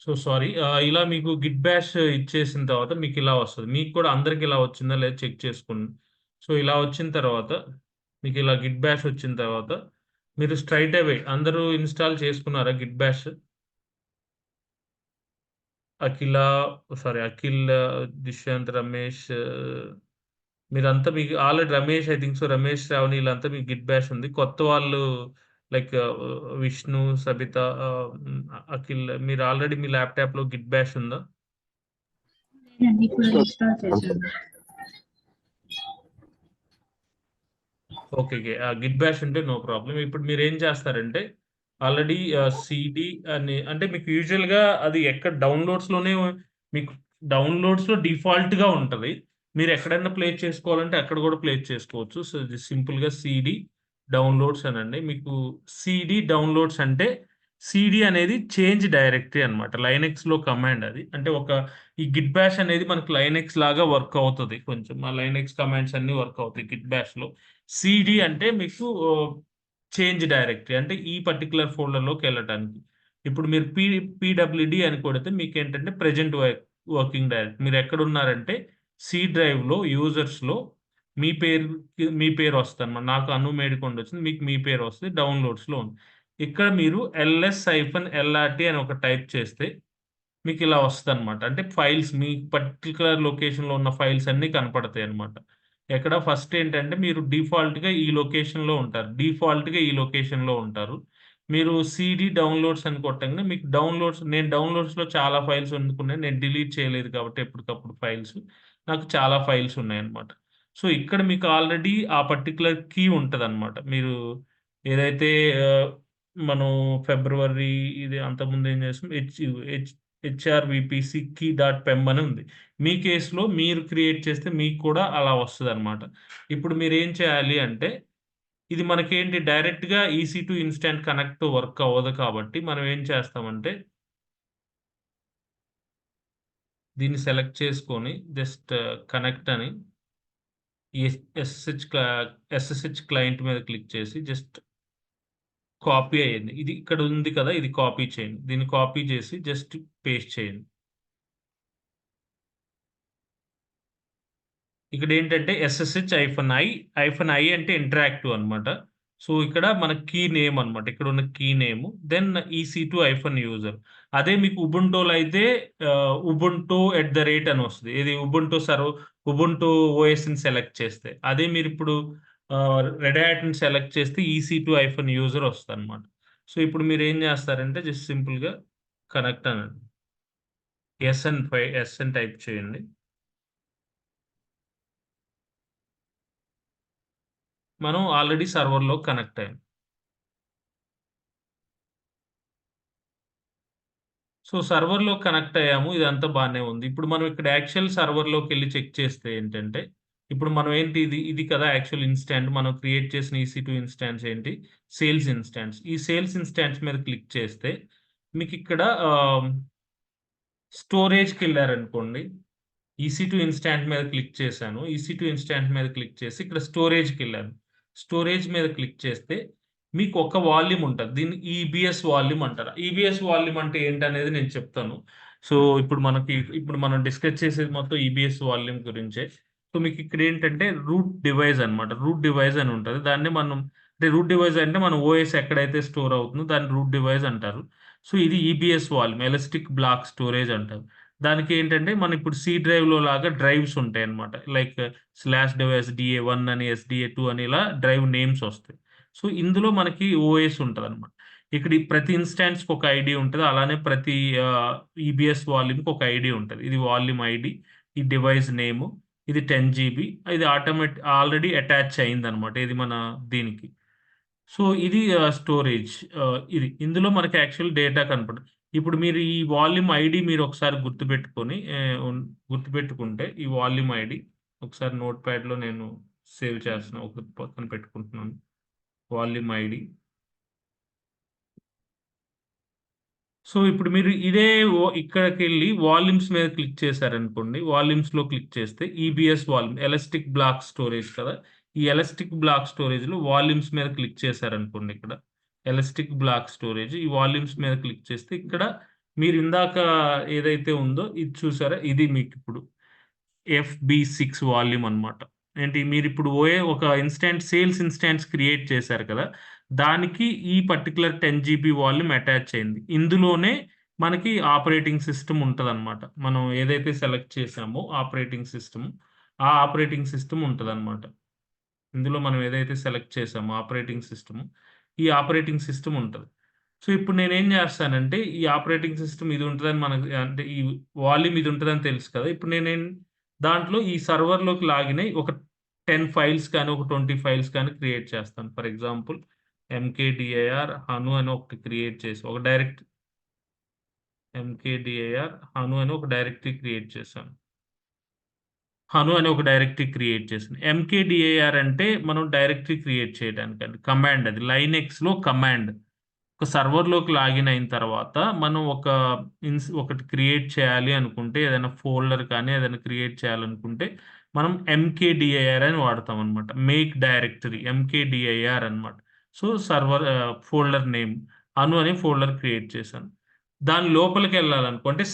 So, sorry. ఇలా మీకు గిట్ బాష్ ఇచ్చేసిన తర్వాత మీకిలా వస్తది. మీకు కూడా అందరికి ఇలా వచ్చిందా లేదా చెక్ చేసుకోండి. సో, ఇలా వచ్చిన తర్వాత మీకిలా గిట్ బాష్ వచ్చిన తర్వాత మీరు స్ట్రెయిట్ అవే అందరూ ఇన్‌స్టాల్ చేసుకున్నారా గిట్ బాష్? అఖిల అఖిల్, దుష్యంత్, రమేష్ మీరంతా మీకు already Ramesh I think so Ramesh, Sravani ఈళ్ళంతా మీకు గిట్ బాష్ ఉంది. కొత్త వాళ్ళు లైక్ విష్ణు, సబిత, అఖిల్ మీరు ఆల్రెడీ మీ ల్యాప్‌టాప్‌లో గిట్ బాష్ ఉందా? లేదండి. ఇప్పుడు ఇన్‌స్టాల్ చేశాను. ఓకే. గిట్ బాష్ ఉంటే నో ప్రాబ్లమ్. ఇప్పుడు మీరేం చేస్తారంటే ఆల్రెడీ సీడీ అని అంటే మీకు యూజువల్‌గా అది ఎక్కడ డౌన్‌లోడ్స్‌లోనే మీకు డౌన్లోడ్స్‌లో డిఫాల్ట్‌గా ఉంటది. మీరు ఎక్కడన్నా ప్లే చేసుకోవాలంటే అక్కడ కూడా ప్లే చేసుకోవచ్చు. సో, ఇది సింపుల్‌గా సీడీ డౌన్లోడ్స్ అనండి. మీకు సీడీ డౌన్లోడ్స్ అంటే సీడీ అనేది చేంజ్ డైరెక్టరీ అనమాట. లైనక్స్‌లో కమాండ్ అది. అంటే ఈ గిట్ బాష్ అనేది మనకు లైనక్స్ లాగా వర్క్ అవుతది కొంచెం. ఆ లైనక్స్ కమాండ్స్ అన్నీ వర్క్ అవుతాయి గిట్ బాష్‌లో. సీడీ అంటే మీకు చేంజ్ డైరెక్టరీ. అంటే ఈ పర్టిక్యులర్ ఫోల్డర్‌లోకెళ్ళటానికి. ఇప్పుడు మీరు పీడబ్ల్యూడీ అని కొడితే మీకేంటంటే ప్రెజెంట్ వర్కింగ్ డైరెక్టరీ. మీరెక్కడున్నారంటే సి డ్రైవ్‌లో యూజర్స్‌లో మీ పేరు వస్తదనమాట. నాకు అను మేడికొండ వచ్చింది. మీకు మీ పేరు వస్తది. డౌన్‌లోడ్స్‌లో ఉంది. ఇక్కడ మీరు -lrt అని ఒక టైప్ చేస్తే మీకిలా వస్తదనమాట. అంటే ఫైల్స్ మీ పర్టిక్యులర్ లొకేషన్‌లో ఉన్న ఫైల్స్ అన్నీ కనపడతాయనమాట. ఎక్కడ ఫస్ట్ ఏంటంటే మీరు డిఫాల్ట్‌గా ఈ లొకేషన్‌లో ఉంటారు. డిఫాల్ట్‌గా ఈ లొకేషన్‌లో ఉంటారు. మీరు సీడీ డౌన్లోడ్స్ అని కొట్టంగానే మీకు నేను డౌన్లోడ్స్‌లో చాలా ఫైల్స్ వండుకున్నాను. నేను డిలీట్ చేయలేదు కాబట్టి ఎప్పటికప్పుడు ఫైల్స్. నాకు చాలా ఫైల్స్ ఉన్నాయన్నమాట. సో, ఇక్కడ మీకు ఆల్రెడీ ఆ పర్టిక్యులర్ కీ ఉంటదన్నమాట. మీరు ఏదైతే ఆహ్, మనం ఫిబ్రవరి ఇది అంతకుముందు ఏం చేసాం హెచ్ఆర్‌విపిసి కీ డాట్ పెమ్ అని ఉంది. మీ కేస్‌లో మీరు క్రియేట్ చేస్తే మీకు కూడా అలా వస్తదన్నమాట. ఇప్పుడు మీరేం చేయాలి అంటే ఇది మనకేంటి డైరెక్ట్‌గా ఈసీ2 ఇన్‌స్టాంట్ కనెక్ట్‌తో వర్క్ అవ్వదు కాబట్టి మనం ఏం చేస్తామంటే దీన్ని సెలెక్ట్ చేసుకొని జస్ట్ కనెక్ట్ అని ఈ ఎస్ఎస్హెచ్ క్లయింట్ మీద క్లిక్ చేసి జస్ట్ కాపీ అయ్యింది. ఇది ఇక్కడ ఉంది కదా! ఇది కాపీ చేయండి. దీన్ని కాపీ చేసి జస్ట్ పేస్ట్ చేయండి. ఇక్కడేంటంటే -ఐ అంటే ఇంటరాక్టివ్ అన్నమాట. సో, ఇక్కడ మన కీ నేమ్ అన్నమాట. ఇక్కడున్న కీ నేమ్ దెన్ EC2-యూజర్. అదే మీకు ఉబుంటూలో అయితే ubuntu@ అని వస్తది. ఇది ఉబుంటు ఓఎస్‌ని సెలెక్ట్ చేస్తే. అదే మీరిప్పుడు రెడ్ హాట్‌ని సెలెక్ట్ చేస్తే EC2-యూజర్ వస్తదన్నమాట. సో, ఇప్పుడు మీరేం చేస్తారంటే జస్ట్ సింపుల్‌గా కనెక్ట్ అనండి. ఎస్ అని టైప్ చేయండి. మనం ఆల్రెడీ సర్వర్‌లో కనెక్ట్ అయ్యాం. సో, సర్వర్‌లో కనెక్ట్ అయ్యాము. ఇదంతా బానే ఉంది. ఇప్పుడు మనం ఇక్కడ యాక్చువల్ సర్వర్‌లోకెళ్ళి చెక్ చేస్తే ఏంటంటే, ఇప్పుడు మనం ఏంటి ఇది కదా యాక్చువల్ ఇన్‌స్టాంట్. మనం క్రియేట్ చేసిన EC2 ఇన్‌స్టాన్స్ ఏంటి? Sales instance. ఈ సేల్స్ ఇన్‌స్టాన్స్ మీద క్లిక్ చేస్తే మీకిక్కడ స్టోరేజ్‌కెళ్లారనుకోండి. EC2 ఇన్‌స్టాంట్ మీద క్లిక్ చేశాను. EC2 ఇన్‌స్టాంట్ మీద క్లిక్ చేసి ఇక్కడ స్టోరేజ్‌కెళ్ళాను. స్టోరేజ్ మీద క్లిక్ చేస్తే మీకు ఒక వాల్యూమ్ ఉంటది. దీన్ని ఈబీఎస్ వాల్యూమ్ అంటారు. ఈబీఎస్ వాల్యూమ్ అంటే ఏంటనేది నేను చెప్తాను. సో, ఇప్పుడు మనం డిస్కస్ చేసేది మొత్తం ఈబీఎస్ వాల్యూమ్ గురించే. సో, మీకిక్కడేంటంటే రూట్ డివైస్ అన్నమాట. రూట్ డివైస్ అని ఉంటది. దాన్ని మనం అంటే రూట్ డివైస్ అంటే మన ఓఎస్ ఎక్కడైతే స్టోర్ అవుతుందో దాన్ని రూట్ డివైస్ అంటారు. సో, ఇది EBS volume elastic block storage అంటారు. దానికేంటంటే మనం ఇప్పుడు సి డ్రైవ్‌లో లాగా డ్రైవ్స్ ఉంటాయన్నమాట. లైక్ స్లాష్ డివ్ ఎస్‌డిఏ1 అని, ఎస్‌డిఏ2 అని ఇలా డ్రైవ్ నేమ్స్ వస్తాయి. సో, ఇందులో మనకి ఓఎస్ ఉంటదన్నమాట. ఇక్కడ ఈ ప్రతి ఇన్‌స్టాన్స్‌కి ఒక ఐడీ ఉంటది. అలానే ప్రతి ఈబీఎస్ వాల్యూమ్‌కి ఒక ఐడీ ఉంటది. ఇది వాల్యూమ్ ఐడీ, ఈ డివైస్ నేము, ఇది 10 జీబీ. ఇది ఆల్రెడీ అటాచ్ అయిందన్నమాట. ఇది మన దీనికి. సో, ఇది స్టోరేజ్ ఇందులో మనకి యాక్చువల్ డేటా కనపడదు. ఇప్పుడు మీరు ఈ వాల్యూమ్ ఐడీ మీరొకసారి గుర్తుపెట్టుకొని గుర్తుపెట్టుకుంటే ఈ వాల్యూమ్ ఐడీ ఒకసారి నోట్‌ప్యాడ్‌లో నేను సేవ్ చేస్తున్నాను. ఒక పక్కన పెట్టుకుంటున్నాను. Volume ID. సో, ఇప్పుడు మీరు ఇక్కడికెళ్ళి వాల్యూమ్స్ మీద క్లిక్ చేశారనుకోండి. వాల్యూమ్స్‌లో క్లిక్ చేస్తే EBS volume elastic block storage కదా! ఈ ఎలాస్టిక్ బ్లాక్ స్టోరేజ్‌లో వాల్యూమ్స్ మీద క్లిక్ చేశారనుకోండి ఇక్కడ. ఎలాస్టిక్ బ్లాక్ స్టోరేజ్ ఈ వాల్యూమ్స్ మీద క్లిక్ చేస్తే ఇక్కడ మీరిందాక ఏదైతే ఉందో ఇది చూసారా? ఇది మీకిప్పుడు FB6 వాల్యూమ్ అన్నమాట. ఏంటి మీరిప్పుడు ఒక సేల్స్ ఇన్‌స్టాన్స్ క్రియేట్ చేశారు కదా! దానికి ఈ పర్టిక్యులర్ 10 జీబీ వాల్యూమ్ అటాచ్ అయింది. ఇందులోనే మనకి ఆపరేటింగ్ సిస్టమ్ ఉంటదన్నమాట. మనం ఏదైతే సెలెక్ట్ చేసామో ఆ ఆపరేటింగ్ సిస్టమ్ ఉంటదన్నమాట. ఇందులో మనం ఏదైతే సెలెక్ట్ చేసామో ఈ ఆపరేటింగ్ సిస్టమ్ ఉంటది. సో, ఇప్పుడు నేనేం జేస్తానంటే, ఈ ఆపరేటింగ్ సిస్టమ్ ఇది ఉంటదని మనకు అంటే, ఈ వాల్యూమ్ ఇది ఉంటదని తెలుసు కదా! ఇప్పుడు దాంట్లో ఈ సర్వర్‌లోకి లాగిన్ అయ్యి ఒక 10 ఫైల్స్ కానీ, ఒక 20 ఫైల్స్ కానీ క్రియేట్ చేస్తాను. ఫర్ ఎగ్జాంపుల్ ఎంకేడీఐఆర్ హను అని ఒకటి క్రియేట్ చేసి, ఒక డైరెక్ట్ mkdir హను అని ఒక డైరెక్టరీ క్రియేట్ చేశాను. హను అని ఒక డైరెక్టరీ క్రియేట్ చేశాను. mkdir అంటే మనం డైరెక్టరీ క్రియేట్ చేయడానికండి. కమాండ్ అది. లైనెక్స్‌లో కమాండ్. ఒక సర్వర్‌లోకి లాగిన్ అయిన తర్వాత మనం ఒకటి క్రియేట్ చేయాలి అనుకుంటే ఏదైనా ఫోల్డర్ కానీ ఏదైనా క్రియేట్ చేయాలనుకుంటే మనం ఎంకేడిఐఆర్ అని వాడతాం అనమాట. మేక్ డైరెక్టరీ ఎంకేడిఐఆర్ అనమాట. సో సర్వర్ ఫోల్డర్ నేమ్ అను అనే ఫోల్డర్ క్రియేట్ చేశాను. దాని లోపలికి వెళ్ళాలనుకుంటే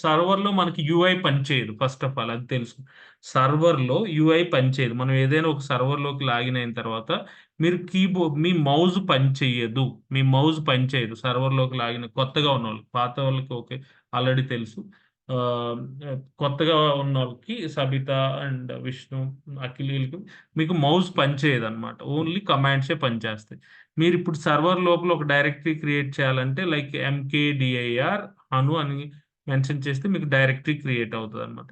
సర్వర్లో మనకి యూఐ పనిచేయదు. ఫస్ట్ ఆఫ్ ఆల్ అది తెలుసు. సర్వర్లో యూఐ పనిచేయదు. మనం ఏదైనా ఒక సర్వర్లోకి లాగిన్ అయిన తర్వాత మీరు మీ మౌజ్ పనిచేయదు. మీ మౌజ్ పనిచేయదు. సర్వర్‌లోకి లాగిన్ కొత్తగా ఉన్నోళ్ళకి. పాత వాళ్ళకి ఓకే. ఆల్రెడీ తెలుసు. ఆహ్, కొత్తగా ఉన్నోళ్ళకి సబిత అండ్ విష్ణు, అఖిల్ ఈళ్ళకి మీకు మౌస్ పనిచేయదనమాట. ఓన్లీ కమాండ్సే పనిచేస్తాయి. మీరిప్పుడు సర్వర్ లోపల ఒక డైరెక్టరీ క్రియేట్ చేయాలంటే లైక్ ఎంకేడిఐఆర్ అను అని మెన్షన్ చేస్తే మీకు డైరెక్టరీ క్రియేట్ అవుతదనమాట.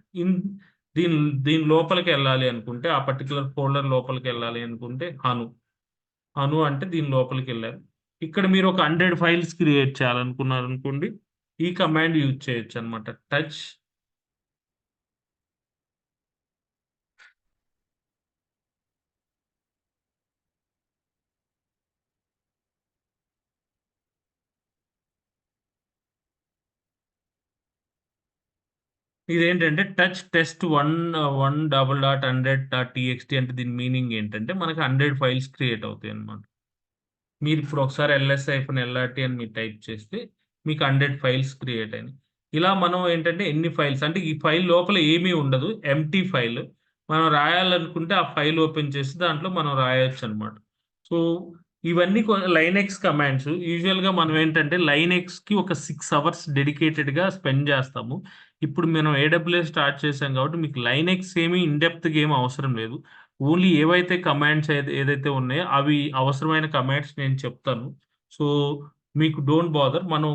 దీని దీని లోపలికెళ్ళాలి అనుకుంటే ఆ పర్టిక్యులర్ ఫోల్డర్ లోపలికెళ్ళాలి అనుకుంటే అను అంటే దీని లోపలికెళ్ళారు. ఇక్కడ మీరు ఒక 100 ఫైల్స్ క్రియేట్ చేయాలనుకున్నారనుకోండి. ఈ కమాండ్ యూజ్ చేయొచ్చనమాట. ఇదేంటంటే టచ్ టెస్ట్ 1.1.100.txt అంటే దీని మీనింగ్ ఏంటంటే మనకి 100 ఫైల్స్ క్రియేట్ అవుతాయన్నమాట. మీరిప్పుడు ఒకసారి ls-lrt అని మీరు టైప్ చేస్తే మీకు 100 ఫైల్స్ క్రియేట్ అయినాయి. ఇలా మనం ఏంటంటే ఎన్ని ఫైల్స్ అంటే ఈ ఫైల్ లోపల ఏమీ ఉండదు. Empty file. మనం రాయాలనుకుంటే ఆ ఫైల్ ఓపెన్ చేసి దాంట్లో మనం రాయొచ్చనమాట. సో, ఇవన్నీ లైనెక్స్ కమాండ్స్. యూజువల్‌గా మనం ఏంటంటే లైనెక్స్‌కి ఒక 6 అవర్స్ డెడికేటెడ్‌గా స్పెండ్ చేస్తాము. ఇప్పుడు మనం ఏడబ్ల్యూఎస్ స్టార్ట్ చేసాం కాబట్టి మీకు లైనెక్స్ ఏమి ఇన్ డెప్త్‌గా ఏమి అవసరం లేదు. ఓన్లీ ఏవైతే కమాండ్స్ ఏదైతే ఉన్నాయో అవి అవసరమైన కమాండ్స్ నేను చెప్తాను. సో, మీకు డోంట్ బాదర్. మనం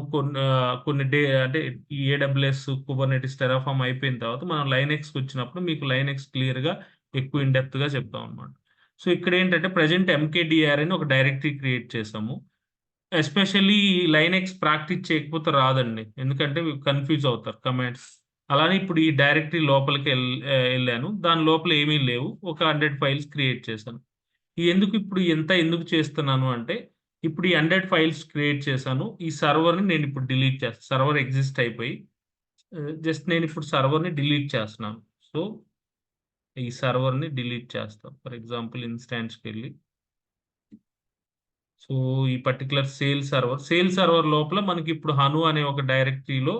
కొన్ని అంటే ఈ ఏడబ్ల్యూఎస్, కుబర్నెటిస్, టెరాఫార్మ్ అయిపోయిన తర్వాత మనం లైనెక్స్‌కొచ్చినప్పుడు మీకు లైనెక్స్ క్లియర్‌గా ఎక్కువ ఇన్ డెప్త్‌గా చెప్తామనమాట. సో, ఇక్కడేంటంటే ప్రెజెంట్ ఎంకేడీఆర్ అని ఒక డైరెక్టరీ క్రియేట్ చేసాము. ఎస్పెషల్లీ లైనెక్స్ ప్రాక్టీస్ చేయకపోతే రాదండి. ఎందుకంటే కన్‌ఫ్యూజ్ అవుతారు కమాండ్స్. అలానే ఇప్పుడు ఈ డైరెక్టరీ లోపలికి ఎళ్ళాను. దాని లోపల ఏమీ లేవు. ఒక 100 ఫైల్స్ క్రియేట్ చేశాను. ఎందుకు చేస్తున్నాను అంటే, ఇప్పుడు ఈ 100 ఫైల్స్ క్రియేట్ చేశాను. ఈ సర్వర్‌ని నేనిప్పుడు డిలీట్ చేస్తా. సర్వర్ ఎగ్జిస్ట్ అయిపోయి జస్ట్ నేనిప్పుడు సర్వర్‌ని డిలీట్ చేస్తున్నాను. సో, ఈ సర్వర్‌ని డిలీట్ చేస్తా. ఫర్ ఎగ్జాంపుల్ ఇన్‌స్టాన్స్‌కెళ్ళి సో, ఈ పర్టిక్యులర్ సేల్ సర్వర్ లోపల మనకిప్పుడు హను అనే ఒక డైరెక్టరీలో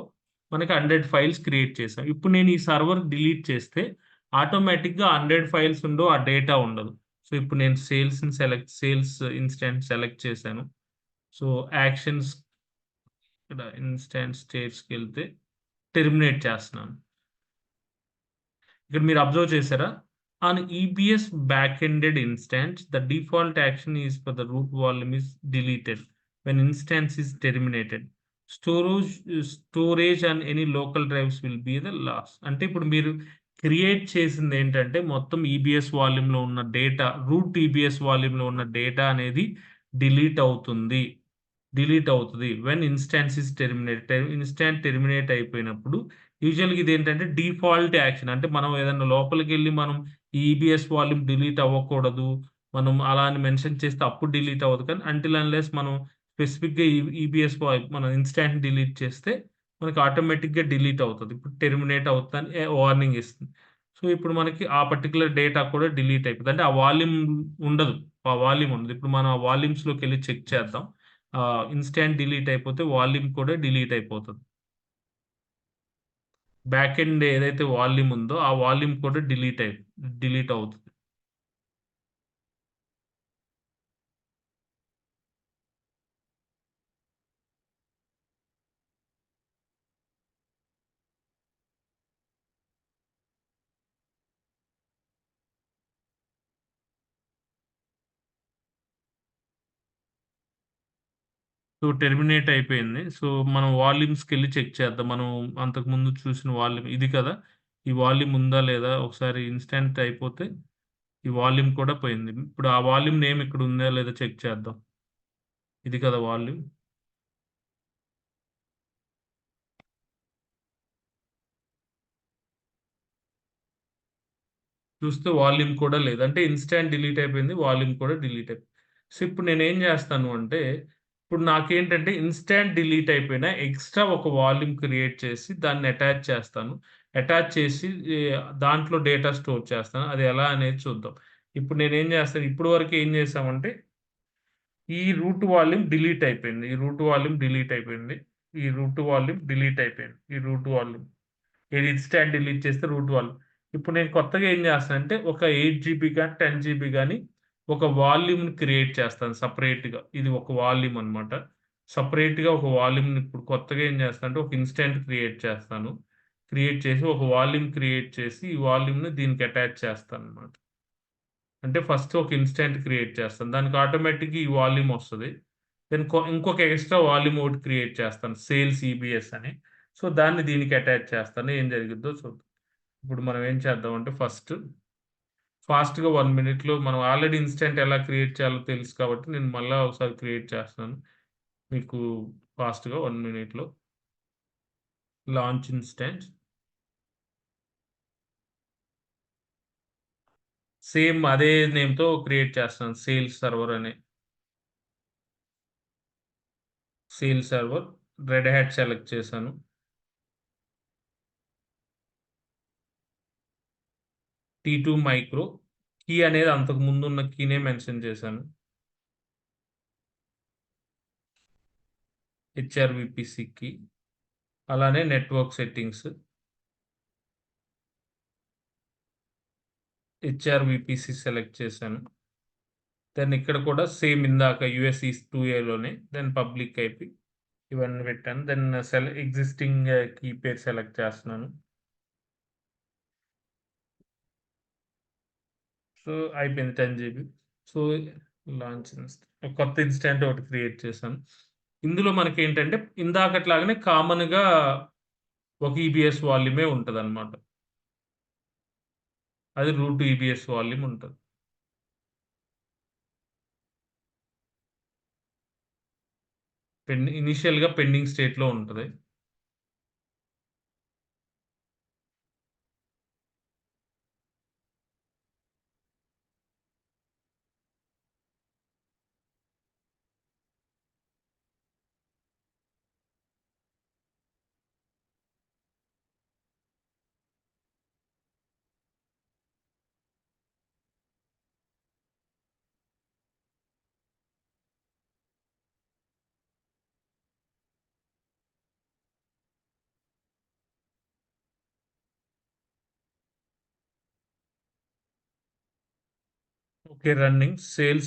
మనకి 100 ఫైల్స్ క్రియేట్ చేసాం. ఇప్పుడు నేను ఈ సర్వర్ డిలీట్ చేస్తే ఆటోమేటిక్‌గా 100 ఫైల్స్ ఉండవు. ఆ డేటా ఉండదు. సో, ఇప్పుడు నేను సేల్స్ ఇన్‌స్టాన్స్ సెలెక్ట్ చేశాను. సో, యాక్షన్స్ ఇక్కడ ఇన్‌స్టాన్స్ స్టేట్స్‌కెళ్తే టెర్మినేట్ చేస్తున్నాను. ఇక్కడ మీరు అబ్జర్వ్ చేసారా? On EBS backended instance, the default action is for the root volume is deleted when instance is terminated. Storage on any local drives will be the loss. అంటే ఇప్పుడు మీరు create చేసింది ఏంటంటే మొత్తం ఈబీఎస్ వాల్యూమ్‌లో ఉన్న డేటా రూట్ ఈబీఎస్ వాల్యూమ్‌లో ఉన్న డేటా అనేది డిలీట్ అవుతుంది. డిలీట్ అవుతది. When instance is terminated. Instance terminate అయిపోయినప్పుడు యూజువల్‌గా ఇదేంటంటే డిఫాల్ట్ యాక్షన్. అంటే మనం ఏదన్నా లోపలికెళ్ళి మనం ఈబీఎస్ వాల్యూమ్ డిలీట్ అవ్వకూడదు. మనం అలా అని మెన్షన్ చేస్తే అప్పుడు డిలీట్ అవ్వదు. కానీ అంటిల్ అన్‌లెస్ మనం స్పెసిఫిక్‌గా ఈబీఎస్ మనం ఇన్‌స్టాంట్ డిలీట్ చేస్తే మనకి ఆటోమేటిక్‌గా డిలీట్ అవుతది. ఇప్పుడు టెర్మినేట్ అవుతుందని వార్నింగ్ ఇస్తుంది. సో, ఇప్పుడు మనకి ఆ పర్టిక్యులర్ డేటా కూడా డిలీట్ అయిపోద్ది. అంటే ఆ వాల్యూమ్ ఉండదు. ఆ వాల్యూమ్ ఉండదు. ఇప్పుడు మనం ఆ వాల్యూమ్స్‌లోకెళ్ళి చెక్ చేద్దాం. ఇన్‌స్టాంట్ డిలీట్ అయిపోతే వాల్యూమ్ కూడా డిలీట్ అయిపోతది. బ్యాక్ ఎండ్ ఏదైతే వాల్యూమ్ ఉందో ఆ వాల్యూమ్ కూడా డిలీట్ అవుతది. సో, టెర్మినేట్ అయిపోయింది. సో, మనం వాల్యూమ్స్‌కెళ్ళి చెక్ చేద్దాం. మనం అంతకుముందు చూసిన వాల్యూమ్ ఇది కదా! ఈ వాల్యూమ్ ఉందా లేదా ఒకసారి ఇన్‌స్టాంట్ అయిపోతే ఈ వాల్యూమ్ కూడా పోయింది. ఇప్పుడు ఆ వాల్యూమ్ నేమ్ ఇక్కడ ఉందా లేదా చెక్ చేద్దాం. ఇది కదా వాల్యూమ్. చూస్తే వాల్యూమ్ కూడా లేదు. అంటే ఇన్‌స్టాంట్ డిలీట్ అయిపోయింది. వాల్యూమ్ కూడా డిలీట్ అయిపోయింది. సో, ఇప్పుడు నేనేం జేస్తాను అంటే, ఇప్పుడు నాకేంటంటే ఇన్‌స్టాంట్ డిలీట్ అయిపోయిన ఎక్స్‌ట్రా ఒక వాల్యూమ్ క్రియేట్ చేసి దాన్ని అటాచ్ చేస్తాను. అటాచ్ చేసి దాంట్లో డేటా స్టోర్ చేస్తాను. అది ఎలా అనేది చూద్దాం. ఇప్పుడు నేనేం జేస్తాను, ఇప్పటి వరకు ఏం చేశామంటే, ఈ రూట్ వాల్యూమ్ డిలీట్ అయిపోయింది. ఈ రూట్ వాల్యూమ్ డిలీట్ అయిపోయింది. ఈ రూట్ వాల్యూమ్ డిలీట్ అయిపోయింది. ఈ రూట్ వాల్యూమ్. ఇది ఇన్‌స్టాంట్ డిలీట్ చేస్తే రూట్ వాల్యూమ్. ఇప్పుడు నేను కొత్తగా ఏం చేస్తానంటే ఒక 8 జీబీ గాని, 10 జీబీ గాని ఒక వాల్యూమ్‌ని క్రియేట్ చేస్తాను సెపరేట్‌గా. ఇది ఒక వాల్యూమ్ అన్నమాట. సెపరేట్‌గా ఒక వాల్యూమ్‌ని ఇప్పుడు కొత్తగా ఏం చేస్తానంటే ఒక ఇన్‌స్టాంట్ క్రియేట్ చేస్తాను. క్రియేట్ చేసి ఒక వాల్యూమ్ క్రియేట్ చేసి ఈ వాల్యూమ్‌ని దీనికి అటాచ్ చేస్తానన్నమాట. అంటే ఫస్ట్ ఒక ఇన్‌స్టాంట్ క్రియేట్ చేస్తాను. దానికి ఆటోమేటిక్‌గా ఈ వాల్యూమ్ వస్తది. దెన్ ఇంకొక ఎక్స్‌ట్రా వాల్యూమ్ ఒకటి క్రియేట్ చేస్తాను. సేల్స్ ఈబీఎస్ అని. సో, దాన్ని దీనికి అటాచ్ చేస్తాను. ఏం జరిగిద్దో చూద్దాం. ఇప్పుడు మనం ఏం చేద్దామంటే ఫస్ట్ ఫాస్ట్‌గా 1 మినిట్‌లో మనం ఆల్రెడీ ఇన్‌స్టాంట్ ఎలా క్రియేట్ చేయాలో తెలుసు కాబట్టి నేను మళ్ళా ఒకసారి క్రియేట్ చేస్తున్నాను. మీకు ఫాస్ట్‌గా 1 మినిట్‌లో లాంచ్ ఇన్‌స్టాంట్. సేమ్ అదే నేమ్‌తో క్రియేట్ చేస్తాను. సేల్స్ సర్వర్ అని. Sale server red Hat select చేశాను. T2 మైక్రో కీ అనేది అంతకు ముందున్న కీనే మెన్షన్ చేశాను. HRVPC key. అలానే నెట్వర్క్ సెట్టింగ్స్. హెచ్ఆర్‌విపిసి సెలెక్ట్ చేశాను. దెన్ ఇక్కడ కూడా సేమ్ ఇందాక US east 2A then public IP ఇవన్నీ పెట్టాను. దెన్ ఎగ్జిస్టింగ్ కీ పేరు సెలెక్ట్ చేస్తున్నాను. సో, అయిపోయింది 10 జీబీ. సో, లాంచ్ కొత్త ఇన్‌స్టాంట్ ఒకటి క్రియేట్ చేశాను. ఇందులో మనకేంటంటే ఇందాకట్లాగానే కామన్‌గా ఒక ఈబీఎస్ వాల్యూమే ఉంటదన్నమాట. అది రూట్ ఈబీఎస్ వాల్యూమ్ ఉంటది. ఇనిషియల్‌గా పెండింగ్ స్టేట్‌లో ఉంటది. Okay. Running sale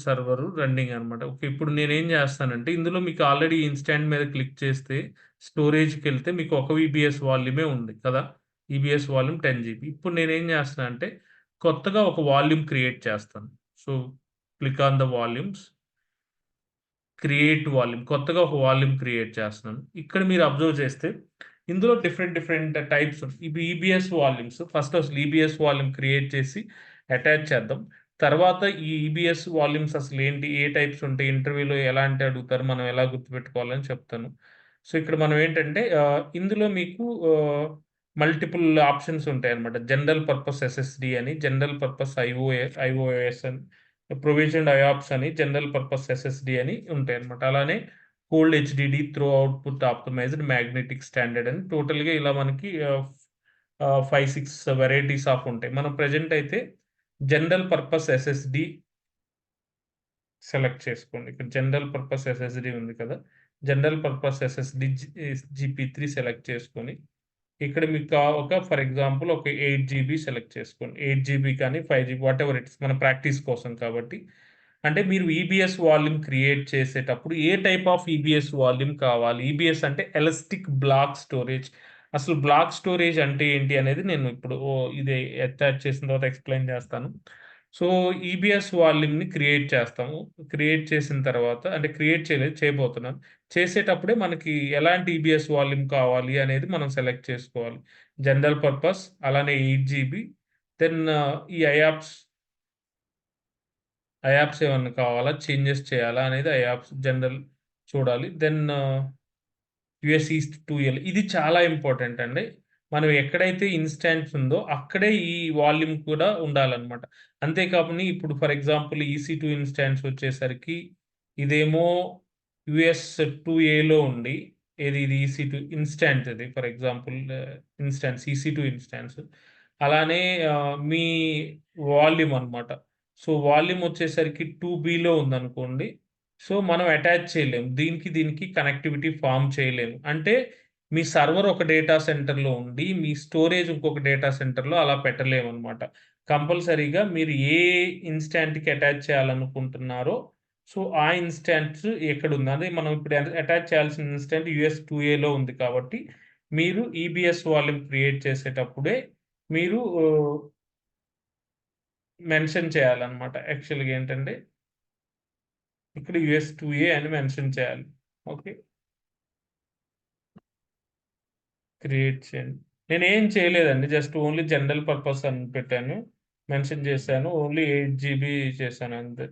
server running అనమాట. ఓకే. ఇప్పుడు నేనేం జేస్తానంటే, ఇందులో మీకు ఆల్రెడీ ఇన్‌స్టాంట్ మీద క్లిక్ చేస్తే, స్టోరేజ్‌కెళ్తే మీకు ఒక ఈబీఎస్ వాల్యూమే ఉంది కదా! EBS volume 10 GB. ఇప్పుడు నేనేం జేస్తున్నా అంటే, కొత్తగా ఒక వాల్యూమ్ క్రియేట్ చేస్తాను. So, click on the volumes. Create volume. కొత్తగా ఒక వాల్యూమ్ క్రియేట్ చేస్తున్నాను. ఇక్కడ మీరు అబ్జర్వ్ చేస్తే, ఇందులో డిఫరెంట్ డిఫరెంట్ టైప్స్ ఇవి ఈబీఎస్ వాల్యూమ్స్. ఫస్ట్ అసలు ఈబీఎస్ వాల్యూమ్ క్రియేట్ చేసి అటాచ్ చేద్దాం. తర్వాత ఈ ఈబీఎస్ వాల్యూమ్స్ అసలేంటి? ఏ టైప్స్ ఉంటాయి? ఇంటర్వ్యూలో ఎలాంటి అడుగుతారు? మనం ఎలా గుర్తుపెట్టుకోవాలని చెప్తాను. సో, ఇక్కడ మనం ఏంటంటే ఇందులో మీకు మల్టిపుల్ ఆప్షన్స్ ఉంటాయన్నమాట. జనరల్ పర్పస్ ఎస్ఎస్‌డి అని, జనరల్ పర్పస్ ఐఓఎస్ అని, ప్రొవిజన్డ్ ఐఆప్స్ అని, జనరల్ పర్పస్ ఎస్ఎస్‌డి అని ఉంటాయన్నమాట. అలానే cold HDD throw output optimised magnetic standard అని టోటల్‌గా ఇలా మనకి 5, 6 వెరైటీస్ ఆఫ్ ఉంటాయి. మనం ప్రెజెంట్ అయితే జనరల్ పర్పస్ ఎస్ఎస్‌డి సెలెక్ట్ చేసుకోండి. ఇక్కడ జనరల్ పర్పస్ ఎస్ఎస్‌డి ఉంది కదా! జనరల్ పర్పస్ ఎస్ఎస్‌డి జీపీ3 సెలెక్ట్ చేసుకొని, ఇక్కడ మీకు ఒక ఫర్ ఎగ్జాంపుల్ ఒక 8 జీబీ సెలెక్ట్ చేసుకోండి. 8 జీబీ కానీ, 5 జీబీ వాటెవర్ ఇట్స్ మన ప్రాక్టీస్ కోసం కాబట్టి. అంటే మీరు ఈబీఎస్ వాల్యూమ్ క్రియేట్ చేసేటప్పుడు ఏ టైప్ ఆఫ్ ఈబీఎస్ వాల్యూమ్ కావాలి? ఈబీఎస్ అంటే ఎలాస్టిక్ బ్లాక్ స్టోరేజ్. అసలు బ్లాక్ స్టోరేజ్ అంటే ఏంటి అనేది నేను ఇప్పుడు ఇది అటాచ్ చేసిన తర్వాత ఎక్స్‌ప్లెయిన్ చేస్తాను. సో, ఈబీఎస్ వాల్యూమ్‌ని క్రియేట్ చేస్తాము. క్రియేట్ చేసిన తర్వాత అంటే క్రియేట్ చేయలేదు చేయబోతున్నాను. చేసేటప్పుడే మనకి ఎలాంటి ఈబీఎస్ వాల్యూమ్ కావాలి అనేది మనం సెలెక్ట్ చేసుకోవాలి. జనరల్ పర్పస్ అలానే 8 జీబీ దెన్ ఈ ఐయాప్స్ ఏమన్నా కావాలా? చేంజెస్ చేయాలా? అనేది ఐయాప్స్ జనరల్ చూడాలి. దెన్ యూఎస్ ఈస్ట్ 2L ఇది చాలా ఇంపార్టెంట్ అండి. మనం ఎక్కడైతే ఇన్స్టాన్స్ ఉందో అక్కడే ఈ వాల్యూమ్ కూడా ఉండాలన్నమాట. అంతేకాకుండా ఇప్పుడు ఫర్ ఎగ్జాంపుల్ EC2 ఇన్స్టాన్స్ వచ్చేసరికి ఇదేమో US2Aలో ఉండి ఇది EC2 ఇన్స్టాన్స్ ఇది for example instance EC2 instance. అలానే మీ వాల్యూమ్ అన్నమాట. సో వాల్యూమ్ వచ్చేసరికి 2Bలో ఉందనుకోండి. సో మనం అటాచ్ చేయలేము. దీనికి కనెక్టివిటీ ఫార్మ్ చేయలేము. అంటే మీ సర్వర్ ఒక డేటా సెంటర్‌లో ఉండి, మీ స్టోరేజ్ ఇంకొక డేటా సెంటర్‌లో అలా పెట్టలేమనమాట. కంపల్సరీగా మీరు ఏ ఇన్‌స్టాంట్‌కి అటాచ్ చేయాలనుకుంటున్నారో, సో, ఆ ఇన్‌స్టాన్స్ ఎక్కడుంది. అదే మనం ఇప్పుడు అటాచ్ చేయాల్సిన ఇన్‌స్టాంట్ US2Aలో ఉంది కాబట్టి, మీరు ఈబీఎస్ వాల్యూమ్ క్రియేట్ చేసేటప్పుడే మీరు మెన్షన్ చేయాలనమాట. యాక్చువల్‌గా ఏంటంటే, ఇక్కడ US2A అని మెన్షన్ చేయాలి. ఓకే. క్రియేట్ చేయండి. నేనేం చేయలేదండి. జస్ట్ ఓన్లీ జనరల్ పర్పస్ అని పెట్టాను. మెన్షన్ చేశాను. ఓన్లీ 8 జీబీ చేశాను అంతే.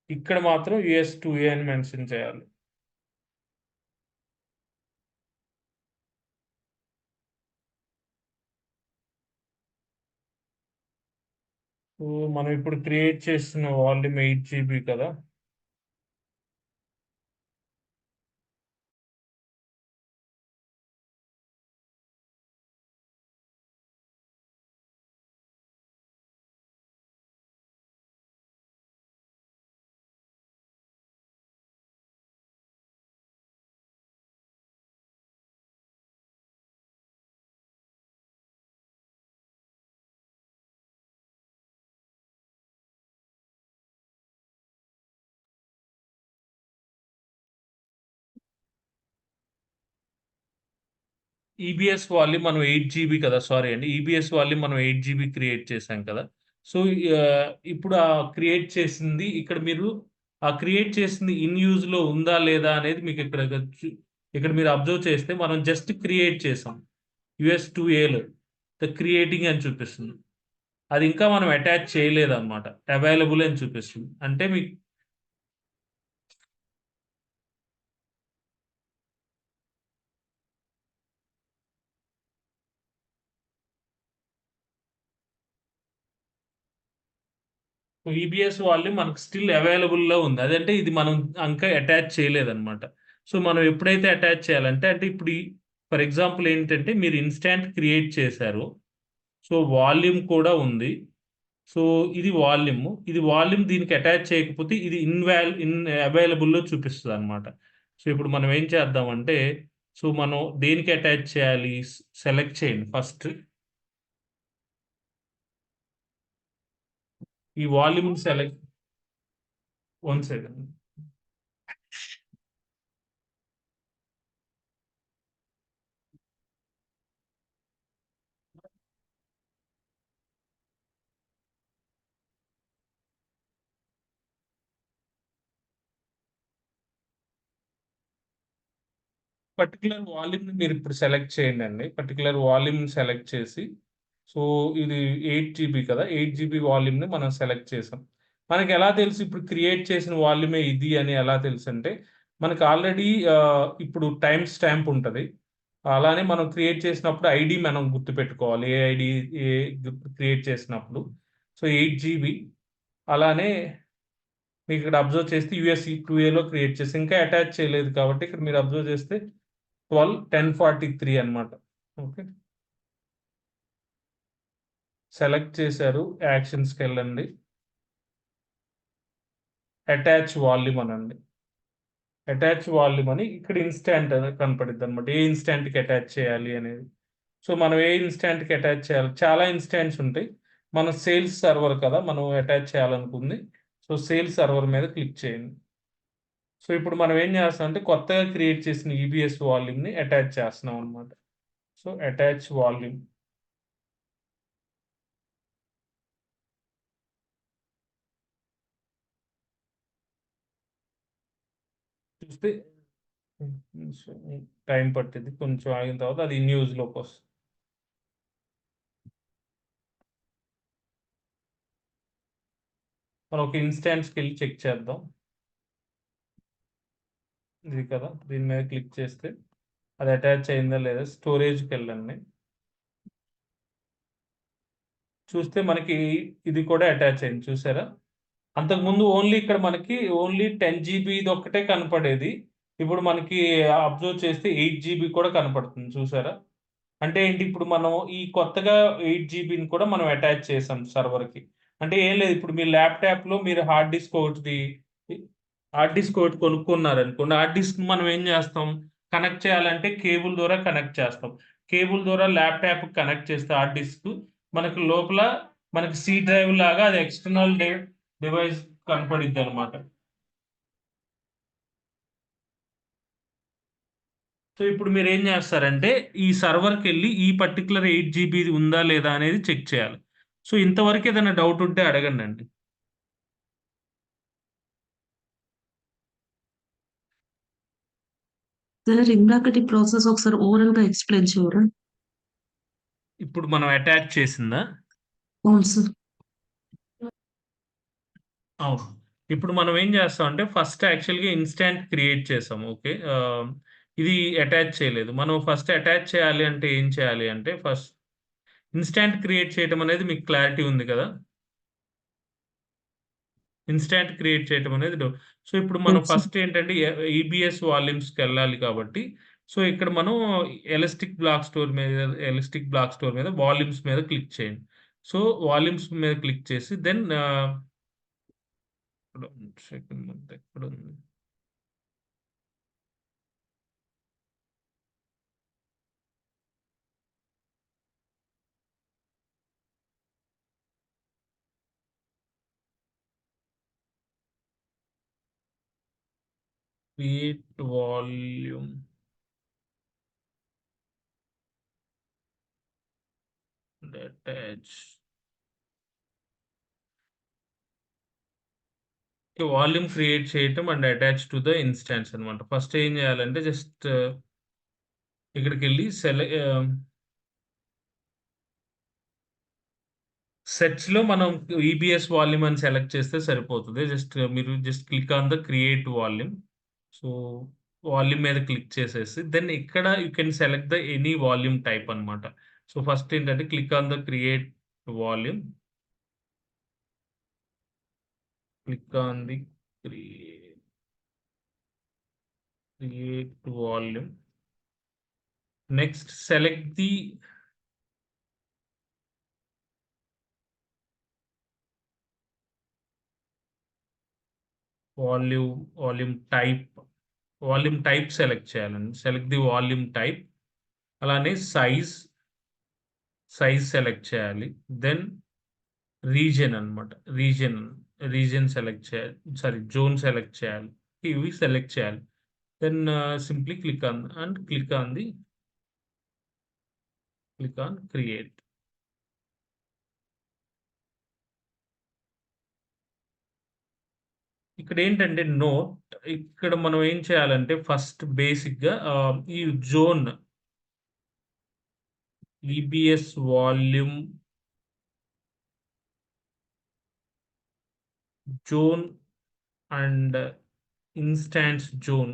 ఇక్కడ మాత్రం US2A అని మెన్షన్ చేయాలి. సో, మనం ఇప్పుడు క్రియేట్ చేస్తున్న వాల్యూమ్ 8 జీబీ కదా! ఈబీఎస్ వాల్యూమ్ మనం 8 జీబీ కదా! సారీ అండి. ఈబీఎస్ వాల్యూమ్ మనం 8 జీబీ క్రియేట్ చేశాం కదా! సో, ఇప్పుడు క్రియేట్ చేసింది ఇక్కడ మీరు క్రియేట్ చేసింది ఇన్ యూజ్‌లో ఉందా? లేదా? అనేది మీకు ఇక్కడ మీరు అబ్జర్వ్ చేస్తే మనం జస్ట్ క్రియేట్ చేసాం. US2Aలో ద క్రియేటింగ్ అని చూపిస్తుంది. అది ఇంకా మనం అటాచ్ చేయలేదన్నమాట. అవైలబుల్ అని చూపిస్తుంది. అంటే మీకు ఈబీఎస్ వాల్యూమ్ మనకు స్టిల్ అవైలబుల్‌లో ఉంది. అదంటే ఇది మనం ఇంకా అటాచ్ చేయలేదన్నమాట. సో, మనం ఎప్పుడైతే అటాచ్ చేయాలంటే అంటే ఇప్పుడు ఫర్ ఎగ్జాంపుల్ ఏంటంటే మీరు ఇన్‌స్టాంట్ క్రియేట్ చేశారు. సో, వాల్యూమ్ కూడా ఉంది. సో, ఇది వాల్యూమ్. ఇది వాల్యూమ్ దీనికి అటాచ్ చేయకపోతే ఇది ఇన్ అవైలబుల్‌లో చూపిస్తదన్నమాట. సో, ఇప్పుడు మనం ఏం చేద్దామంటే సో, మనం దేనికి అటాచ్ చేయాలి? సెలెక్ట్ చేయండి ఫస్ట్. ఈ వాల్యూమ్‌ని సెలెక్ట్ వన్ సెకండ్. పర్టిక్యులర్ వాల్యూమ్‌ని మీరిప్పుడు సెలెక్ట్ చేయండండి. పర్టిక్యులర్ వాల్యూమ్‌ని సెలెక్ట్ చేసి, సో, ఇది 8 జీబీ కదా! 8 జీబీ వాల్యూమ్‌ని మనం సెలెక్ట్ చేసాం. మనకెలా తెలుసు ఇప్పుడు క్రియేట్ చేసిన వాల్యూమే ఇది అని ఎలా తెలుసంటే, మనకు ఆల్రెడీ ఇప్పుడు టైమ్ స్టాంప్ ఉంటది. అలానే మనం క్రియేట్ చేసినప్పుడు ఐడీ మనం గుర్తుపెట్టుకోవాలి. ఏ ఐడీ ఏ క్రియేట్ చేసినప్పుడు. సో, 8 జీబీ అలానే మీకిక్కడ అబ్జర్వ్ చేస్తే US2Aలో క్రియేట్ చేసి ఇంకా అటాచ్ చేయలేదు కాబట్టి ఇక్కడ మీరు అబ్జర్వ్ చేస్తే 1043 అన్నమాట. ఓకే. సెలెక్ట్ చేశారు. యాక్షన్స్‌కెళ్ళండి. అటాచ్ వాల్యూమ్ అనండి. అటాచ్ వాల్యూమ్ అని ఇక్కడ ఇన్‌స్టాంట్ అని కనపడిద్దన్నమాట. ఏ ఇన్‌స్టాంట్‌కి అటాచ్ చేయాలి అనేది. సో, మనం ఏ ఇన్‌స్టాంట్‌కి అటాచ్ చేయాలి చాలా ఇన్‌స్టాంట్స్ ఉంటాయి. మన సేల్స్ సర్వర్ కదా! మనం అటాచ్ చేయాలనుకుంది. సో, సేల్స్ సర్వర్ మీద క్లిక్ చేయండి. సో, ఇప్పుడు మనం ఏం చేస్తామంటే కొత్తగా క్రియేట్ చేసిన ఈబీఎస్ వాల్యూమ్‌ని అటాచ్ చేస్తున్నాం అన్నమాట. సో, అటాచ్ వాల్యూమ్ చూస్తే టైం పట్టిద్ది. కొంచెం ఆగిన తర్వాత అది ఇన్ యూజ్‌లోకొస్తది. మనం ఒక ఇన్‌స్టాన్స్‌కెళ్ళి చెక్ చేద్దాం. ఇది కదా! దీని మీద క్లిక్ చేస్తే అది అటాచ్ అయిందా లేదా స్టోరేజ్కి వెళ్ళండి. చూస్తే మనకి ఇది కూడా అటాచ్ అయింది చూసారా. అంతకుముందు ఓన్లీ ఇక్కడ మనకి ఓన్లీ 10 GB ఇది ఒక్కటే కనపడేది. ఇప్పుడు మనకి అబ్జర్వ్ చేస్తే 8 GB కూడా కనపడుతుంది చూసారా. అంటే ఏంటి, ఇప్పుడు మనం ఈ కొత్తగా 8 GBని కూడా మనం అటాచ్ చేసాం సర్వర్కి. అంటే ఏం లేదు, ఇప్పుడు మీ ల్యాప్టాప్లో మీరు హార్డ్ డిస్క్ ఒకటి కొనుక్కున్నారనుకోండి. హార్డ్ డిస్క్ మనం ఏం చేస్తాం, కనెక్ట్ చేయాలంటే కేబుల్ ద్వారా కనెక్ట్ చేస్తాం. కేబుల్ ద్వారా ల్యాప్టాప్ కనెక్ట్ చేస్తే హార్డ్ డిస్క్ మనకి లోపల మనకి సి డ్రైవ్ లాగా అది ఎక్స్టర్నల్ డివైస్ కనపడిద్ది అనమాట. సో ఇప్పుడు మీరు ఏం చేస్తారంటే ఈ సర్వర్కి వెళ్ళి ఈ పర్టికులర్ 8 GB ఉందా లేదా అనేది చెక్ చేయాలి. సో ఇంతవరకు ఏదైనా డౌట్ ఉంటే అడగండి అండి. సార్ ఇందాకటి ప్రాసెస్ ఒకసారి ఓవరాల్ గా ఎక్స్ప్లెయిన్ చేయరా? ఇప్పుడు మనం అటాచ్ చేసిందా? అవును సార్. అవును. ఇప్పుడు మనం ఏం చేస్తామంటే ఫస్ట్ యాక్చువల్‌గా ఇన్‌స్టాంట్ క్రియేట్ చేసాం. ఓకే. ఇది అటాచ్ చేయలేదు. మనం ఫస్ట్ అటాచ్ చేయాలి అంటే ఏం చేయాలి అంటే ఫస్ట్ ఇన్‌స్టాంట్ క్రియేట్ చేయడం అనేది మీకు క్లారిటీ ఉంది కదా. ఇన్‌స్టాంట్ క్రియేట్ చేయడం అనేది సో ఇప్పుడు మనం Yes, sir. ఫస్ట్ ఏంటంటే ఈబీఎస్ వాల్యూమ్స్‌కెళ్ళాలి కాబట్టి సో ఇక్కడ మనం ఎలాస్టిక్ బ్లాక్ స్టోర్ మీద వాల్యూమ్స్ మీద క్లిక్ చేయండి. సో వాల్యూమ్స్ మీద క్లిక్ చేసి దెన్ సెకండ్ ఎక్కడుంది? Create volume attach. Volume create చేయటం and attach to the instance అనమాట. ఫస్ట్ ఏం చేయాలంటే జస్ట్ ఇక్కడికి వెళ్ళి సెర్చ్లో మనం ఈబిఎస్ వాల్యూమ్ అని సెలెక్ట్ చేస్తే సరిపోతుంది. మీరు click on the create volume. So volume మీద క్లిక్ చేసేసి దెన్ ఇక్కడ you can select the any volume type అనమాట. సో ఫస్ట్ ఏంటంటే click on the create volume. Click on the create volume. Next, select the volume type. Volume type select చేయాలండి. Select the volume type. అలానే size select చేయాలి. Then region అన్నమాట. region select చేయాలి. Zone select చేయాలి. ఇవి select చేయాలి. Then simply click on create. ఇక్కడ ఏంటంటే నోట్, ఇక్కడ మనం ఏం చేయాలంటే ఫస్ట్ బేసిక్‌గా ఈ zone EBS volume zone and instance zone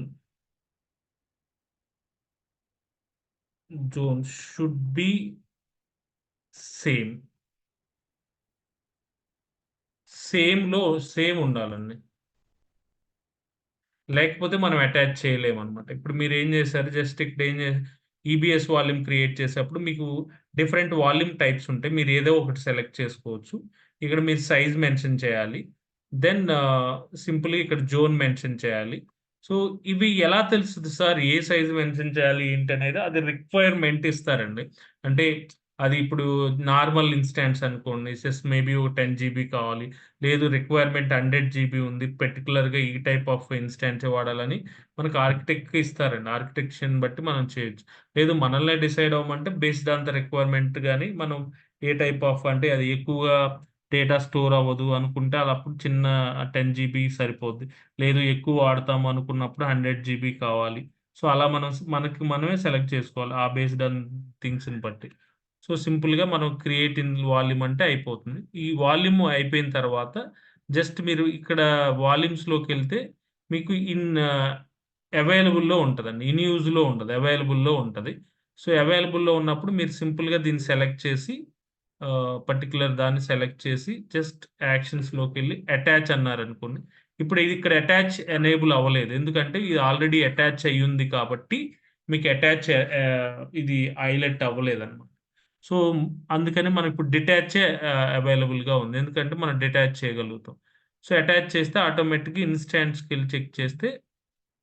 should be same. Same ఉండాలండి. లేకపోతే మనం అటాచ్ చేయలేమనమాట. ఇప్పుడు మీరేం చేశారు, జస్ట్ ఇక్కడ ఈబీఎస్ వాల్యూమ్ క్రియేట్ చేసేటప్పుడు మీకు డిఫరెంట్ వాల్యూమ్ టైప్స్ ఉంటాయి. మీరు ఏదో ఒకటి సెలెక్ట్ చేసుకోవచ్చు. ఇక్కడ మీరు సైజ్ మెన్షన్ చేయాలి. దెన్ సింపుల్‌గా ఇక్కడ జోన్ మెన్షన్ చేయాలి. సో ఇవి ఎలా తెలుస్తది సార్ ఏ సైజ్ మెన్షన్ చేయాలి ఏంటనేది? అది రిక్వైర్మెంట్ ఇస్తారండి. అంటే అది ఇప్పుడు నార్మల్ ఇన్‌స్టాన్స్ అనుకోండి. మేబీ ఒక 10 జీబీ కావాలి. లేదు రిక్వైర్మెంట్ 100 జీబీ ఉంది. పర్టిక్యులర్‌గా ఈ టైప్ ఆఫ్ ఇన్‌స్టాన్సే వాడాలని మనకు ఆర్కిటెక్ట్ ఇస్తారండి. ఆర్కిటెక్చర్‌ని బట్టి మనం చేయొచ్చు. లేదు మనల్నే డిసైడ్ అవ్వమంటే బేస్డ్ ఆన్ ద రిక్వైర్మెంట్ గాని మనం ఏ టైప్ ఆఫ్ అంటే అది ఎక్కువగా డేటా స్టోర్ అవ్వదు అనుకుంటే అది అప్పుడు చిన్న 10 జీబీ సరిపోద్ది. లేదు ఎక్కువ వాడతాము అనుకున్నప్పుడు 100 జీబీ కావాలి. సో అలా మనకి మనమే సెలెక్ట్ చేసుకోవాలి. ఆ బేస్డ్ ఆన్ థింగ్స్‌ని బట్టి. సో సింపుల్‌గా మనం క్రియేట్ ఇన్ వాల్యూమ్ అంటే అయిపోతుంది. ఈ వాల్యూమ్ అయిపోయిన తర్వాత జస్ట్ మీరు ఇక్కడ వాల్యూమ్స్‌లోకెళ్తే మీకు అవైలబుల్‌లో ఉంటదండి. ఇన్ యూజ్‌లో ఉండదు. అవైలబుల్‌లో ఉంటది. సో, అవైలబుల్‌లో ఉన్నప్పుడు మీరు సింపుల్‌గా దీన్ని సెలెక్ట్ చేసి పర్టిక్యులర్ దాన్ని సెలెక్ట్ చేసి జస్ట్ యాక్షన్స్‌లోకెళ్ళి అటాచ్ అన్నారనుకోండి. ఇప్పుడు ఇది ఇక్కడ అటాచ్ ఎనేబుల్ అవ్వలేదు. ఎందుకంటే ఇది ఆల్రెడీ అటాచ్ అయ్యుంది కాబట్టి మీకు అటాచ్ ఇది హైలైట్ అవ్వలేదన్నమాట. సో, అందుకని మనకిప్పుడు డిటాచే అవైలబుల్‌గా ఉంది. ఎందుకంటే మనం డిటాచ్ చేయగలుగుతాం. సో, అటాచ్ చేస్తే ఆటోమేటిక్‌గా ఇన్‌స్టాంట్స్‌కెళ్ళి చెక్ చేస్తే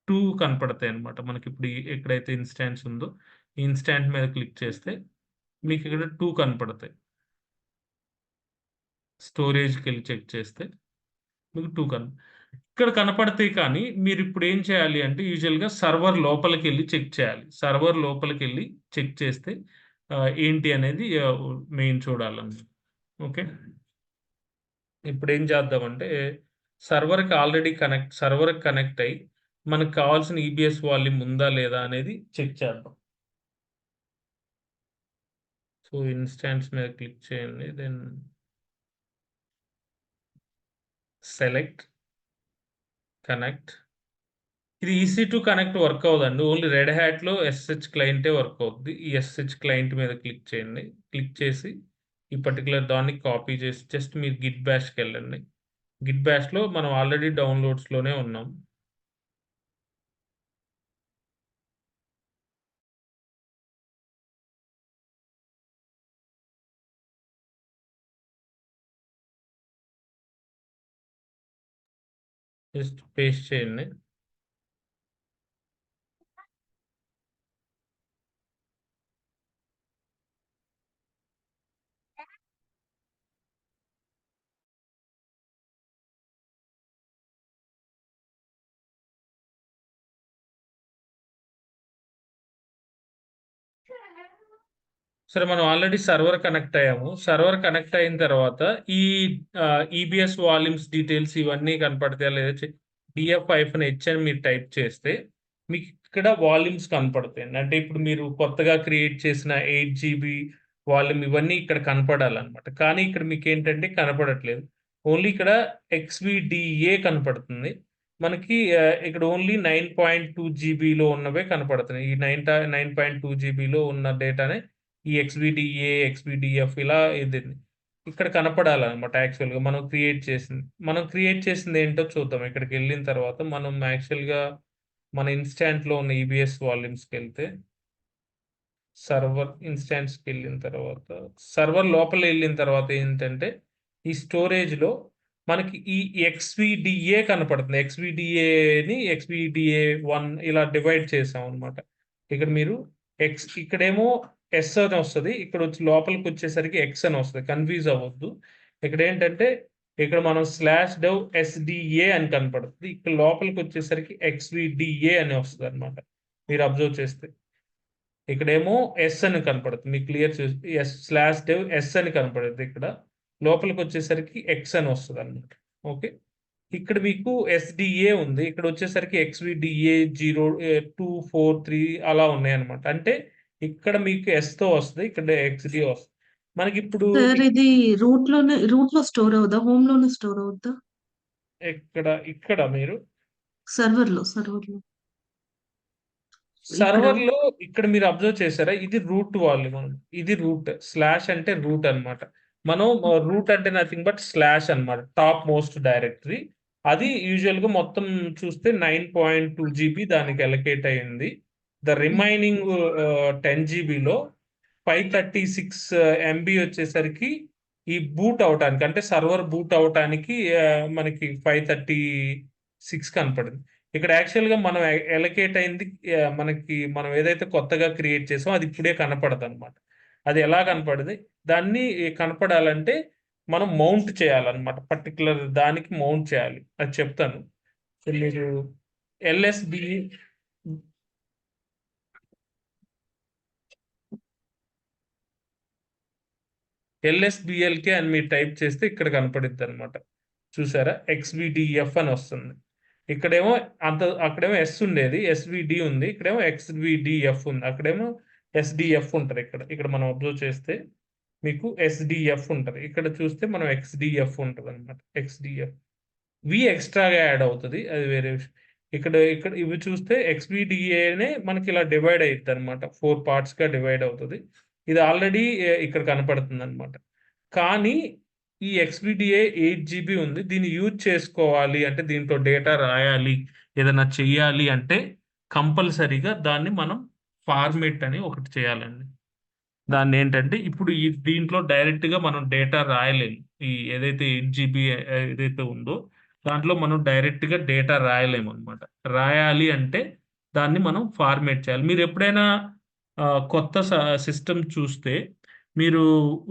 2 కనపడతాయన్నమాట. మనకిప్పుడు ఎక్కడైతే ఇన్‌స్టాన్స్ ఉందో, ఈ ఇన్‌స్టాంట్ మీద క్లిక్ చేస్తే మీకిక్కడ 2 కనపడతాయి. స్టోరేజ్‌కెళ్ళి చెక్ చేస్తే మీకు 2 ఇక్కడ కనపడతాయి కానీ మీరిప్పుడు ఏం చేయాలి అంటే యూజువల్‌గా సర్వర్ లోపలికెళ్ళి చెక్ చేయాలి. సర్వర్ లోపలికెళ్ళి చెక్ చేస్తే ఏంటి అనేది మెయిన్ చూడాలన్నమాట. ఓకే. ఇప్పుడేం చేద్దామంటే సర్వర్‌కి కనెక్ట్ అయ్యి మనకు కావాల్సిన ఈబీఎస్ వాల్యూమ్ ఉందా లేదా అనేది చెక్ చేద్దాం. సో, ఇన్‌స్టాన్స్ మీద క్లిక్ చేయండి. Then select, connect. ఇది EC2 కనెక్ట్ వర్క్ అవ్వదండి. ఓన్లీ రెడ్ హ్యాట్‌లో SSH క్లయింటే వర్క్ అవుద్ది. ఈ SSH క్లయింట్ మీద క్లిక్ చేయండి. క్లిక్ చేసి ఈ పర్టిక్యులర్ దాన్ని కాపీ చేసి జస్ట్ మీరు గిట్ బాష్‌కెళ్ళండి. గిట్ బాష్‌లో మనం ఆల్రెడీ డౌన్‌లోడ్స్‌లోనే ఉన్నాం. జస్ట్ పేస్ట్ చేయండి. సరే మనం ఆల్రెడీ సర్వర్ కనెక్ట్ అయ్యాము. సర్వర్ కనెక్ట్ అయిన తర్వాత ఈ ఈబీఎస్ వాల్యూమ్స్ డీటెయిల్స్ ఇవన్నీ కనపడతాయా లేదా DF-H అని మీరు టైప్ చేస్తే మీకు ఇక్కడ వాల్యూమ్స్ కనపడతాయండి. అంటే ఇప్పుడు మీరు కొత్తగా క్రియేట్ చేసిన 8 జీబీ వాల్యూమ్ ఇవన్నీ ఇక్కడ కనపడాలన్నమాట. కానీ ఇక్కడ మీకేంటంటే కనపడట్లేదు. ఓన్లీ ఇక్కడ XVDA కనపడుతుంది. మనకి ఇక్కడ ఓన్లీ 9.2 జీబీలో ఉన్నవే కనపడుతున్నాయి. ఈ 9.2 జీబీలో ఉన్న డేటానే ఈ ఎక్స్‌విడిఎఫ్ ఇలా ఇది ఇక్కడ కనపడాలన్నమాట యాక్చువల్‌గా మనం క్రియేట్ చేసింది ఏంటో చూద్దాం. ఇక్కడికెళ్ళిన తర్వాత మనం యాక్చువల్‌గా మన ఇన్‌స్టాంట్‌లో ఉన్న ఈబీఎస్ వాల్యూమ్స్‌కెళ్తే ఇన్‌స్టాన్స్‌కెళ్ళిన తర్వాత సర్వర్ లోపల ఎళ్ళిన తర్వాత ఏంటంటే ఈ స్టోరేజ్‌లో మనకి ఈ ఎక్స్‌విడిఏ కనపడుతుంది. ఎక్స్‌విడిఏ 1 ఇలా డివైడ్ చేసామన్నమాట. ఇక్కడ మీరు ఇక్కడేమో ఎస్ అని వస్తది. ఇక్కడొచ్చి లోపలికొచ్చేసరికి ఎక్స్ అని వస్తది. కన్‌ఫ్యూజ్ అవ్వద్దు. ఇక్కడేంటంటే ఇక్కడ మనం /dev SDA అని కనపడుతది. ఇక్కడ లోపలికొచ్చేసరికి XVDA అని వస్తదన్నమాట. మీరు అబ్జర్వ్ చేస్తే. ఇక్కడేమో ఎస్ అని కనపడుతుంది. మీకు క్లియర్ /dev ఎస్ అని కనపడుద్ది ఇక్కడ. లోపలికొచ్చేసరికి ఎక్స్ అని వస్తదన్నమాట. ఓకే. ఇక్కడ మీకు SDA ఉంది. ఇక్కడొచ్చేసరికి XVDA 243 అలా ఉన్నాయన్నమాట. అంటే ఇక్కడ మీకు ఎస్‌తో వస్తది. ఇక్కడ XD వస్తది. మనకిప్పుడు సార్ ఇది రూట్‌లో స్టోర్ అవుద్దా? హోమ్‌లోనే స్టోర్ అవుద్దా? ఇక్కడ మీరు సర్వర్‌లో. ఇక్కడ. సర్వర్‌లో ఇక్కడ మీరు అబ్జర్వ్ చేసారా? ఇది రూట్ వాల్యూమ్. ఇది రూట్. స్లాష్ అంటే రూట్ అన్నమాట. మనం రూట్ అంటే నథింగ్ బట్ స్లాష్ అన్నమాట. Top most directory. అది యూజువల్‌గా మొత్తం చూస్తే 9.2 జీబీ దానికి అలొకేట్ అయింది. ద రిమైనింగ్ 10 జీబీలో 536 ఎంబీ వచ్చేసరికి ఈ బూట్ అవ్వటానికి అంటే సర్వర్ బూట్ అవ్వటానికి మనకి 536 కనపడింది. ఇక్కడ యాక్చువల్‌గా మనం అలొకేట్ అయింది మనం ఏదైతే కొత్తగా క్రియేట్ చేసామో అది ఇప్పుడే కనపడదన్నమాట. అది ఎలా కనపడది? దాన్ని కనపడాలంటే మనం మౌంట్ చేయాలన్నమాట. పర్టిక్యులర్ దానికి మౌంట్ చేయాలి. అది చెప్తాను. మీరు ఎల్ఎస్‌బి ఎల్ఎస్‌బిఎల్‌కే అని మీరు టైప్ చేస్తే ఇక్కడ కనపడిద్దన్నమాట. చూసారా? XVDF అని వస్తుంది. ఇక్కడేమో అక్కడేమో ఎస్ ఉండేది. ఎస్‌విడి ఉంది. ఇక్కడేమో XVDF ఉంది. అక్కడేమో ఎస్‌డిఎఫ్ ఉంటది ఇక్కడ. ఇక్కడ మనం అబ్జర్వ్ చేస్తే మీకు ఎస్‌డిఎఫ్ ఉంటది. ఇక్కడ చూస్తే మనం XDF ఉంటదన్నమాట. XDF. ఎక్స్ట్రాగా యాడ్ అవుతది. అది వేరే విషయం. ఇక్కడ ఇక్కడ ఇవి చూస్తే XVDAనే మనకి ఇలా డివైడ్ అవుతుంది అనమాట. 4 పార్ట్స్గా డివైడ్ అవుతుంది. ఇది ఆల్రెడీ ఇక్కడ కనపడుతుంది అనమాట. కానీ ఈ XVDA 8 GB ఉంది. దీన్ని యూజ్ చేసుకోవాలి అంటే దీంట్లో డేటా రాయాలి, ఏదైనా చెయ్యాలి అంటే కంపల్సరీగా దాన్ని మనం ఫార్మేట్ అని ఒకటి చేయాలండి. దాన్ని ఏంటంటే ఇప్పుడు ఈ దీంట్లో డైరెక్ట్గా మనం డేటా రాయలేము. ఈ ఏదైతే 8 GB ఏదైతే ఉందో దాంట్లో మనం డైరెక్ట్గా డేటా రాయలేము అనమాట. రాయాలి అంటే దాన్ని మనం ఫార్మేట్ చేయాలి. మీరు ఎప్పుడైనా కొత్త సిస్టమ్ చూస్తే మీరు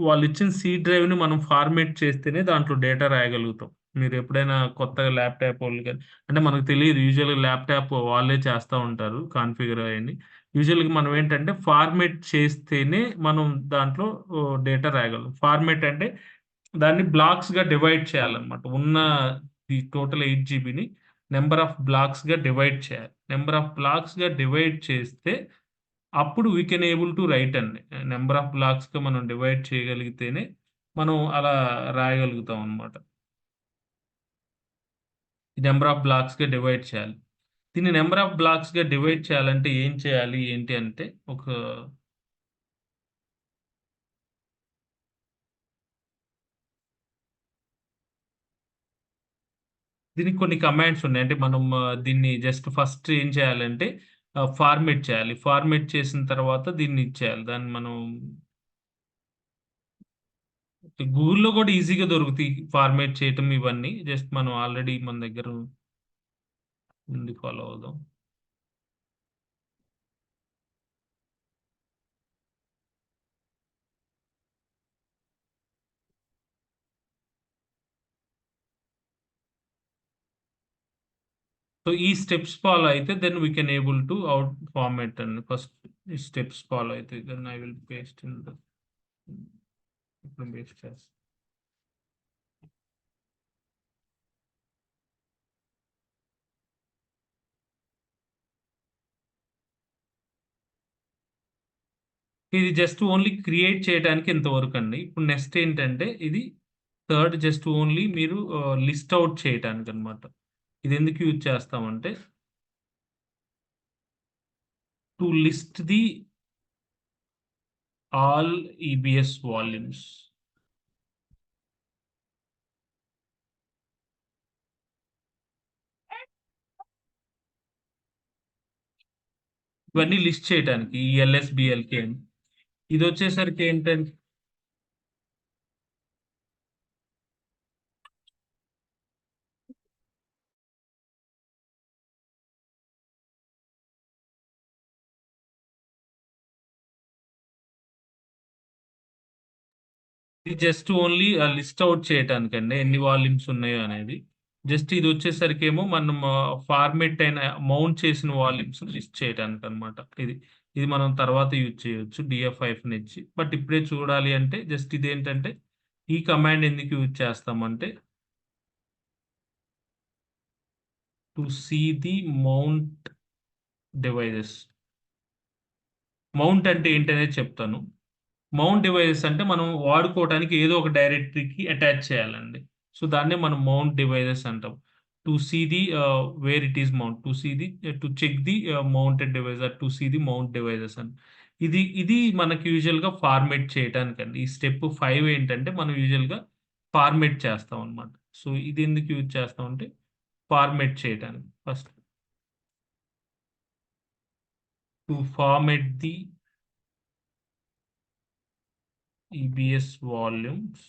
వాళ్ళు ఇచ్చిన సి డ్రైవ్ని మనం ఫార్మేట్ చేస్తేనే దాంట్లో డేటా రాయగలుగుతాం. మీరు ఎప్పుడైనా కొత్తగా ల్యాప్టాప్ వాళ్ళు కానీ అంటే మనకు తెలియదు, యూజువల్గా ల్యాప్టాప్ వాళ్ళే చేస్తూ ఉంటారు కాన్ఫిగర్ అయ్యి. యూజువల్గా మనం ఏంటంటే ఫార్మేట్ చేస్తేనే మనం దాంట్లో డేటా రాయగలం. ఫార్మేట్ అంటే దాన్ని బ్లాక్స్గా డివైడ్ చేయాలన్నమాట. ఉన్న ఈ టోటల్ 8 జీబీని నెంబర్ ఆఫ్ బ్లాక్స్గా డివైడ్ చేయాలి. నెంబర్ ఆఫ్ బ్లాక్స్గా డివైడ్ చేస్తే అప్పుడు we can able to right అండి. నెంబర్ ఆఫ్ బ్లాక్స్గా మనం డివైడ్ చేయగలిగితేనే మనం అలా రాయగలుగుతాం అనమాట. ఈ నెంబర్ ఆఫ్ బ్లాక్స్గా డివైడ్ చేయాలి. దీన్ని నెంబర్ ఆఫ్ బ్లాక్స్గా డివైడ్ చేయాలంటే ఏం చేయాలి ఏంటి అంటే దీనికి కొన్ని కమాండ్స్ ఉన్నాయి. అంటే మనం దీన్ని జస్ట్ ఫస్ట్ ఏం చేయాలంటే ఫార్మేట్ చేయాలి. ఫార్మేట్ చేసిన తర్వాత దీన్ని ఇచ్చేయాలి. దాన్ని మనం గూగుల్‌లో కూడా ఈజీగా దొరుకుతాయి ఫార్మేట్ చేయటం ఇవన్నీ. జస్ట్ మనం ఆల్రెడీ మన దగ్గర ఉంది, ఫాలో అవుదాం. సో ఈ స్టెప్స్ ఫాలో అయితే then we can able to out format అండి. ఫస్ట్ ఈ స్టెప్స్ ఫాలో అయితే then I will paste in the ఇప్పుడు పేస్ట్ చేస్తాను. ఇది జస్ట్ ఓన్లీ క్రియేట్ చేయడానికి ఇంతవరకు అండి. ఇప్పుడు నెక్స్ట్ ఏంటంటే ఇది థర్డ్ జస్ట్ ఓన్లీ మీరు లిస్ట్ అవుట్ చేయడానికి అనమాట. ఇది ఎందుకు యూజ్ చేస్తామంటే to list the all EBS volumes. ఇవన్నీ లిస్ట్ చేయడానికి ఈ LSBLK అని. ఇది వచ్చేసరికి ఏంటంటే ఇది జస్ట్ ఓన్లీ లిస్ట్ అవుట్ చేయడానికి అండి ఎన్ని వాల్యూమ్స్ ఉన్నాయో అనేది. జస్ట్ ఇది వచ్చేసరికి ఏమో మనం ఫార్మేట్ అయిన మౌంట్ చేసిన వాల్యూమ్స్ లిస్ట్ చేయడానికి అనమాట. ఇది ఇది మనం తర్వాత యూజ్ చేయొచ్చు DF-H. బట్ ఇప్పుడే చూడాలి అంటే జస్ట్ ఇది ఏంటంటే ఈ కమాండ్ ఎందుకు యూజ్ చేస్తామంటే to see the mount devices. Mount అంటే ఏంటనేది చెప్తాను. మౌంట్ డివైజెస్ అంటే మనం వాడుకోవడానికి ఏదో ఒక డైరెక్టరీకి అటాచ్ చేయాలండి. సో దాన్నే మనం మౌంట్ డివైజెస్ అంటాం. To see the where it is mount, to check the mounted device, to see the mount devices అని. ఇది మనకి యూజువల్గా ఫార్మేట్ చేయడానికండి. ఈ స్టెప్ 5 ఏంటంటే మనం యూజువల్గా ఫార్మేట్ చేస్తాం అనమాట. సో ఇది ఎందుకు యూజ్ చేస్తాం అంటే ఫార్మేట్ చేయడానికి. First to format the EBS volumes,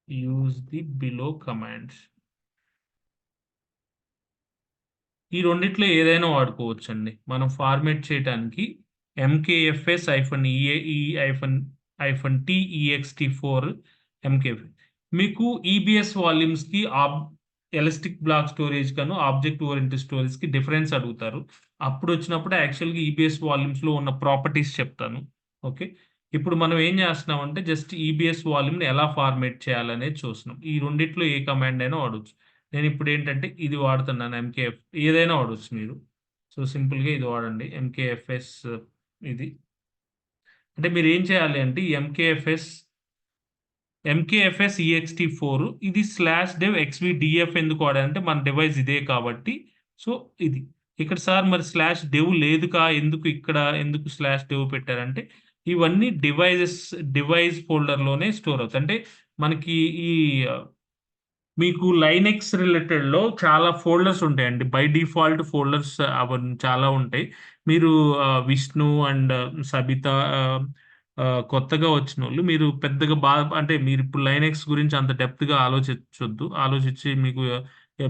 use the below commands. ఈ రెండిట్లో ఏదైనా వాడుకోవచ్చండి. మనం ఫార్మేట్ చేయడానికి MKFS-E-TEXT4 MKF. మీకు EBS వాల్యూమ్స్కి ఎలాస్టిక్ బ్లాక్ స్టోరేజ్ కను ఆబ్జెక్ట్ ఓరియంటెడ్ స్టోరేజ్కి డిఫరెన్స్ అడుగుతారు. అప్పుడు వచ్చినప్పుడు యాక్చువల్గా EBS వాల్యూమ్స్లో ఉన్న ప్రాపర్టీస్ చెప్తాను. ఓకే, ఇప్పుడు మనం ఏం చేస్తున్నామంటే జస్ట్ EBS వాల్యూమ్ని ఎలా ఫార్మేట్ చేయాలనేది చూస్తున్నాం. ఈ రెండిట్లో ఏ కమాండ్ అయినా వాడవచ్చు. నేను ఇప్పుడు ఏంటంటే ఇది వాడుతున్నాను MKF. ఏదైనా వాడవచ్చు మీరు. సో సింపుల్గా ఇది వాడండి MKFS. ఇది అంటే మీరు ఏం చేయాలి అంటే ఈ MKFS MKFS ext4 ఇది /dev xvdf ఎందుకు వాడారంటే మన డివైస్ ఇదే కాబట్టి సో ఇది ఇక్కడ సార్ మరి /dev లేదుకా ఎందుకు ఇక్కడ ఎందుకు /dev పెట్టారంటే ఇవన్నీ డివైస్ ఫోల్డర్లోనే స్టోర్ అవుతాయి. అంటే మనకి ఈ మీకు లైనెక్స్ రిలేటెడ్లో చాలా ఫోల్డర్స్ ఉంటాయండి. బై డిఫాల్ట్ ఫోల్డర్స్ అవన్నీ చాలా ఉంటాయి. మీరు విష్ణు అండ్ సబిత కొత్తగా వచ్చిన వాళ్ళు మీరు పెద్దగా అంటే మీరు ఇప్పుడు లైనెక్స్ గురించి అంత డెప్త్గా ఆలోచించొద్దు. ఆలోచించి మీకు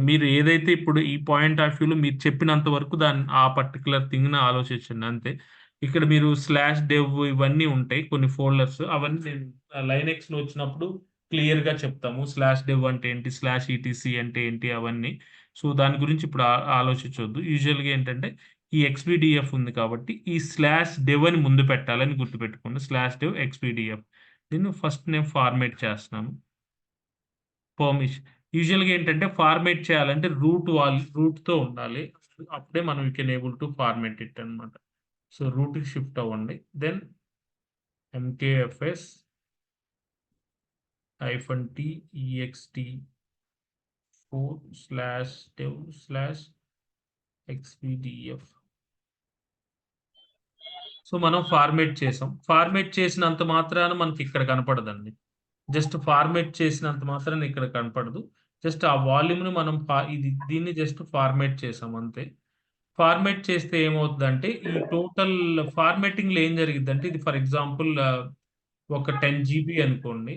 మీరు ఏదైతే ఇప్పుడు ఈ పాయింట్ ఆఫ్ వ్యూలో మీరు చెప్పినంత వరకు దాన్ని ఆ పర్టికులర్ థింగ్ని ఆలోచించండి అంతే. ఇక్కడ మీరు /dev ఇవన్నీ ఉంటాయి కొన్ని ఫోల్డర్స్ అవన్నీ నేను లైనెక్స్లో వచ్చినప్పుడు క్లియర్‌గా చెప్తాము. /dev అంటే ఏంటి? /etc అంటే ఏంటి? అవన్నీ. సో, దాని గురించి ఇప్పుడు ఆలోచించొద్దు. యూజువల్‌గా ఏంటంటే, ఈ ఎక్స్‌పీడీఎఫ్ ఉంది కాబట్టి, ఈ /dev అని ముందు పెట్టాలని గుర్తుపెట్టుకోండి. /dev ఎక్స్‌పీడీఎఫ్. దీన్ని ఫస్ట్ నేను ఫార్మాట్ చేస్తున్నాను. యూజువల్‌గా ఏంటంటే, ఫార్మాట్ చేయాలంటే రూట్‌తో ఉండాలి. అప్పుడే మనం you can able to format it అన్నమాట. సో, రూట్‌కి షిఫ్ట్ అవ్వండి. Then MKFS -t ext4/dev/xvdf. So మనం ఫార్మేట్ చేసాం. ఫార్మేట్ చేసినంత మాత్రాన మనకి ఇక్కడ కనపడదండి. జస్ట్ ఫార్మేట్ చేసినంత మాత్రాన ఇక్కడ కనపడదు. జస్ట్ ఆ వాల్యూమ్‌ని మనం దీన్ని జస్ట్ ఫార్మేట్ చేసాం అంతే. ఫార్మేట్ చేస్తే ఏమవుతుందంటే ఈ టోటల్ ఫార్మాటింగ్‌లో ఏం జరిగిద్దంటే ఇది ఫర్ ఎగ్జాంపుల్ ఒక 10 జీబీ అనుకోండి.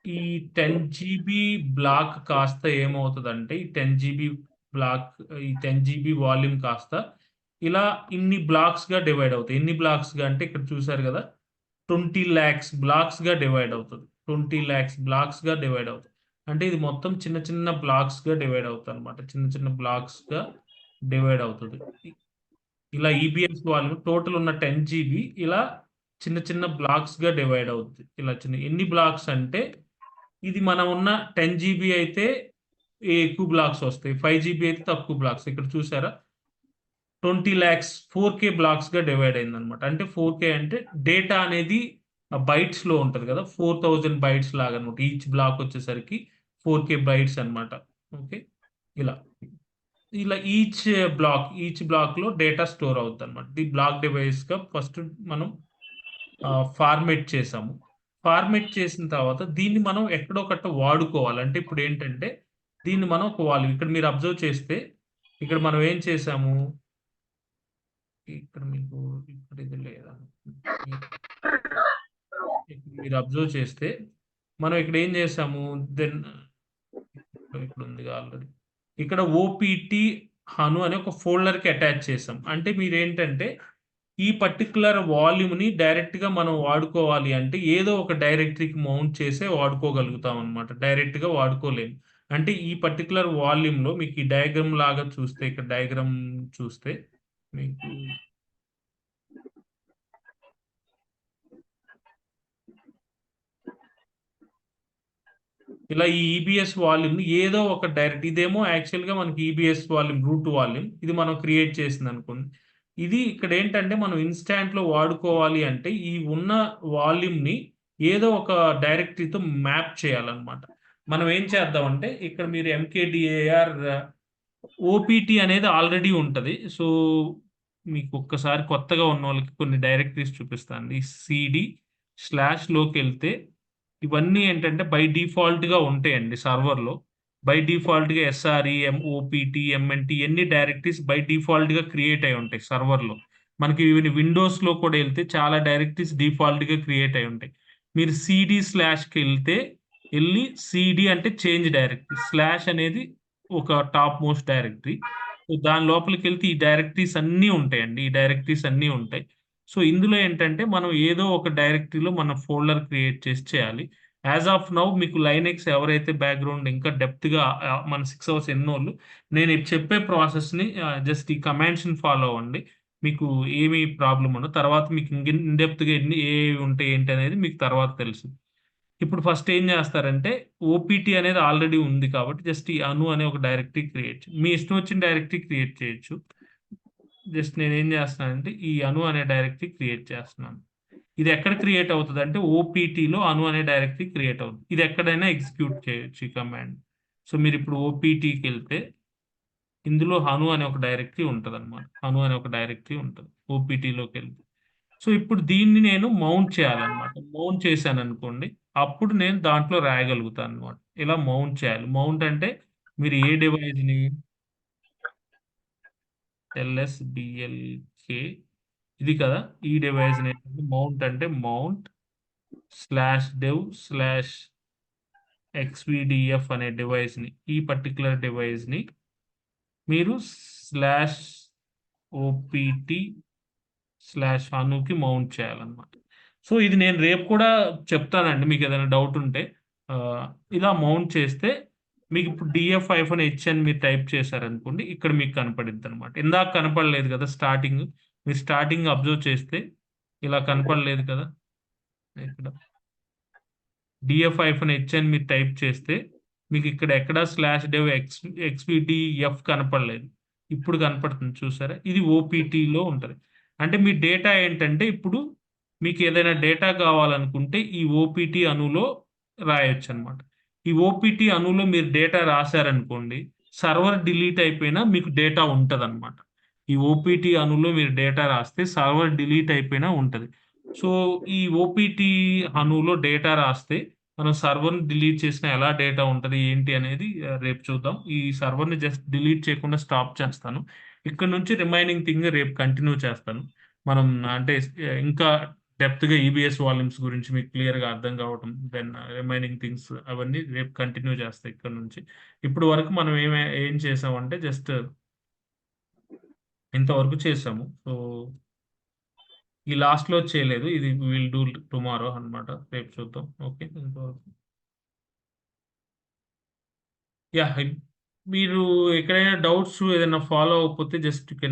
ఈ 10 జీబీ బ్లాక్ కాస్త ఏమవుతదంటే, ఈ 10 జీబీ బ్లాక్ ఈ 10 జీబీ వాల్యూమ్ కాస్త ఇలా ఇన్ని బ్లాక్స్‌గా డివైడ్ అవుతాయి. ఎన్ని బ్లాక్స్‌గా అంటే ఇక్కడ చూసారు గదా! 20 లాక్స్ బ్లాక్స్‌గా డివైడ్ అవుతది. 20 లాక్స్ బ్లాక్స్‌గా డివైడ్ అవుతది. అంటే ఇది మొత్తం చిన్న చిన్న బ్లాక్స్‌గా డివైడ్ అవుతదనమాట. చిన్న చిన్న బ్లాక్స్‌గా డివైడ్ అవుతది. ఇలా ఈబీఎస్ వాల్యూమ్ టోటల్ ఉన్న 10 జీబీ ఇలా చిన్న చిన్న బ్లాక్స్‌గా డివైడ్ అవుద్ది. ఇలా ఎన్ని బ్లాక్స్ అంటే ఇది మనం ఉన్న 10 జీబీ అయితే ఎక్కువ బ్లాక్స్ వస్తాయి. 5 జీబీ అయితే తక్కువ బ్లాక్స్. ఇక్కడ చూసారా? 20 లాక్స్ 4K బ్లాక్స్‌గా డివైడ్ అయిందనమాట. అంటే 4K అంటే డేటా అనేది బైట్స్‌లో ఉంటది కదా! 4000 బైట్స్ లాగా అనమాట. ఈచ్ బ్లాక్ వచ్చేసరికి 4K బైట్స్ అనమాట. ఓకే. ఇలా. ఇలా ఈచ్ బ్లాక్‌లో డేటా స్టోర్ అవుద్దనమాట. ది బ్లాక్ డివైస్‌గా ఫస్ట్ మనం ఫార్మాట్ చేసాము. ఫార్మాట్ చేసిన తర్వాత దీన్ని మనం ఎక్కడొకట వాడుకోవాలి. అంటే ఇప్పుడేంటంటే దీన్ని మనం ఇక్కడ మీరు అబ్జర్వ్ చేస్తే ఇక్కడ మనం ఏం చేసాము? ఇక్కడ మీకు ఇక్కడ ఇది లేదా? మీరు అబ్జర్వ్ చేస్తే మనం ఇక్కడ ఏం చేసాము? ఇక్కడ ఉందిగా ఆల్రెడీ. ఇక్కడ ఓపీటీ హను అనే ఒక ఫోల్డర్‌కి అటాచ్ చేసాం. అంటే మీరేంటంటే ఈ పర్టిక్యులర్ వాల్యూమ్‌ని డైరెక్ట్‌గా మనం వాడుకోవాలి అంటే ఏదో ఒక డైరెక్టరీకి మౌంట్ చేసే వాడుకోగలుగుతాం అన్నమాట. డైరెక్ట్‌గా వాడుకోలేము. అంటే ఈ పర్టిక్యులర్ వాల్యూమ్‌లో మీకు ఈ డయాగ్రామ్ లాగా చూస్తే ఇక్కడ డయాగ్రామ్ చూస్తే మీకు ఇలా ఈ ఈబీఎస్ వాల్యూమ్‌ని ఏదో ఒక ఇదేమో యాక్చువల్‌గా మనకి ఈబీఎస్ వాల్యూమ్ రూట్ వాల్యూమ్. ఇది మనం క్రియేట్ చేసిందనుకోండి. ఇది ఇక్కడేంటంటే మనం ఇన్‌స్టాంట్‌లో వాడుకోవాలి అంటే ఈ ఉన్న వాల్యూమ్‌ని ఏదో ఒక డైరెక్టరీతో మ్యాప్ చేయాలన్నమాట. మనం ఏం చేద్దామంటే ఇక్కడ మీరు ఎంకేడీఏఆర్ ఓపీటీ అనేది ఆల్రెడీ ఉంటది. సో, మీకు ఒక్కసారి కొత్తగా ఉన్నోళ్ళకి కొన్ని డైరెక్టరీస్ చూపిస్తానండి. సీడీ /లోకెళ్తే ఇవన్నీ ఏంటంటే బై డిఫాల్ట్‌గా ఉంటాయండి సర్వర్‌లో. బై డిఫాల్ట్‌గా ఎస్ఆర్‌ఈ, ఓపీటీ, ఎంఎన్‌టీ ఇయన్నీ డైరెక్టరీస్ బై డిఫాల్ట్‌గా క్రియేట్ అయ్యి ఉంటాయి సర్వర్‌లో. మనకి ఈవెన్ విండోస్‌లో కూడా ఎళ్తే చాలా డైరెక్టరీస్ డిఫాల్ట్‌గా క్రియేట్ అయ్యి ఉంటాయి. మీరు సీడీ/కెళ్తే ఎళ్లి సీడీ అంటే చేంజ్ డైరెక్టరీ. స్లాష్ అనేది ఒక టాప్ మోస్ట్ డైరెక్టరీ. సో, దాని లోపలికెళ్తే ఈ డైరెక్టరీస్ అన్నీ ఉంటాయండి. ఈ డైరెక్టరీస్ అన్నీ ఉంటాయి. సో, ఇందులో ఏంటంటే మనం ఏదో ఒక డైరెక్టరీలో మన ఫోల్డర్ క్రియేట్ చేసి చేయాలి. యాస్ ఆఫ్ నౌ మీకు లైనెక్స్ ఎవరైతే బ్యాక్‌గ్రౌండ్ ఇంకా డెప్త్‌గా మన 6 అవర్స్ ఎన్నోళ్ళు నేను ఇది చెప్పే ప్రాసెస్‌ని జస్ట్ ఈ కమాండ్స్‌ని ఫాలో అవ్వండి. మీకు ఏమి ప్రాబ్లమ్ ఉండదు. తర్వాత మీకు ఇన్ డెప్త్‌గా ఏవి ఉంటాయి ఏంటి అనేది మీకు తర్వాత తెలుసు. ఇప్పుడు ఫస్ట్ ఏం చేస్తారంటే ఓపీటీ అనేది ఆల్రెడీ ఉంది కాబట్టి జస్ట్ ఈ అను అనే ఒక డైరెక్టరీ క్రియేట్ మీ ఇష్టం వచ్చిన డైరెక్టరీ క్రియేట్ చేయొచ్చు. జస్ట్ నేనేం చేస్తున్నానంటే ఈ అను అనే డైరెక్టరీ క్రియేట్ చేస్తున్నాను. ఇది ఎక్కడ క్రియేట్ అవుతుంది అంటే ఓపీటీలో అను అనే డైరెక్టరీ క్రియేట్ అవుతుంది. ఇది ఎక్కడైనా ఎగ్జిక్యూట్ చేయొచ్చు ఈ కమాండ్. సో మీరు ఇప్పుడు ఓపీటీకి వెళ్తే ఇందులో హను అనే ఒక డైరెక్టరీ ఉంటుంది అనమాట. హను అనే ఒక డైరెక్టరీ ఉంటుంది ఓపీటీలోకి వెళ్తే. సో ఇప్పుడు దీన్ని నేను మౌంట్ చేయాలన్నమాట. మౌంట్ చేశాను అనుకోండి, అప్పుడు నేను దాంట్లో రాయగలుగుతాను అనమాట. ఇలా మౌంట్ చేయాలి. మౌంట్ అంటే మీరు ఏ డివైజ్ని LSBLK ఇది కదా, ఈ డివైజ్ మౌంట్ అంటే మౌంట్ /dev/xvdf అనే డివైస్ని, ఈ పర్టికులర్ డివైస్ని మీరు /opt/అనుకి మౌంట్ చేయాలన్నమాట. సో ఇది నేను రేపు కూడా చెప్తానండి, మీకు ఏదైనా డౌట్ ఉంటే. ఆ, ఇలా మౌంట్ చేస్తే మీకు ఇప్పుడు DF-H అని మీరు టైప్ చేశారనుకోండి, ఇక్కడ మీకు కనపడిద్ది అనమాట. ఇందాక కనపడలేదు కదా స్టార్టింగ్, మీరు స్టార్టింగ్ అబ్జర్వ్ చేస్తే ఇలా కనపడలేదు కదా, ఇక్కడ DF-H అని మీరు టైప్ చేస్తే మీకు ఇక్కడ ఎక్కడ /dev/xvdf కనపడలేదు. ఇప్పుడు కనపడుతుంది చూసారా, ఇది ఓపీటీలో ఉంటుంది. అంటే మీ డేటా ఏంటంటే ఇప్పుడు మీకు ఏదైనా డేటా కావాలనుకుంటే ఈ ఓపీటీ అనులో రాయొచ్చు అనమాట. ఈ ఓపీటీ అనులో మీరు డేటా రాశారనుకోండి, సర్వర్ డిలీట్ అయిపోయినా మీకు డేటా ఉంటుంది అనమాట. ఈ ఓపీటీ అనులో మీరు డేటా రాస్తే సర్వర్ డిలీట్ అయిపోయినా ఉంటుంది. సో ఈ ఓపీటీ అనులో డేటా రాస్తే మనం సర్వర్ని డిలీట్ చేసిన ఎలా డేటా ఉంటుంది ఏంటి అనేది రేపు చూద్దాం. ఈ సర్వర్ని జస్ట్ డిలీట్ చేయకుండా స్టాప్ చేస్తాను. ఇక్కడ నుంచి రిమైనింగ్ థింగ్ రేపు కంటిన్యూ చేస్తాను. మనం అంటే ఇంకా డెప్త్గా ఈబిఎస్ వాల్యూమ్స్ గురించి మీకు క్లియర్గా అర్థం కావటం, దెన్ రిమైనింగ్ థింగ్స్ అవన్నీ రేపు కంటిన్యూ చేస్తాయి ఇక్కడ నుంచి. ఇప్పుడు వరకు మనం ఏం చేసామంటే జస్ట్ ఇంతవరకు చేసాము. సో ఈ లాస్ట్లో చేయలేదు, ఇది విల్ డూ టుమారో అన్నమాట, రేపు చూద్దాం. ఓకే, ఇంతవరకు యా. మీరు ఎక్కడైనా డౌట్స్ ఏదైనా ఫాలో అవ్వకపోతే జస్ట్ యూ కెన్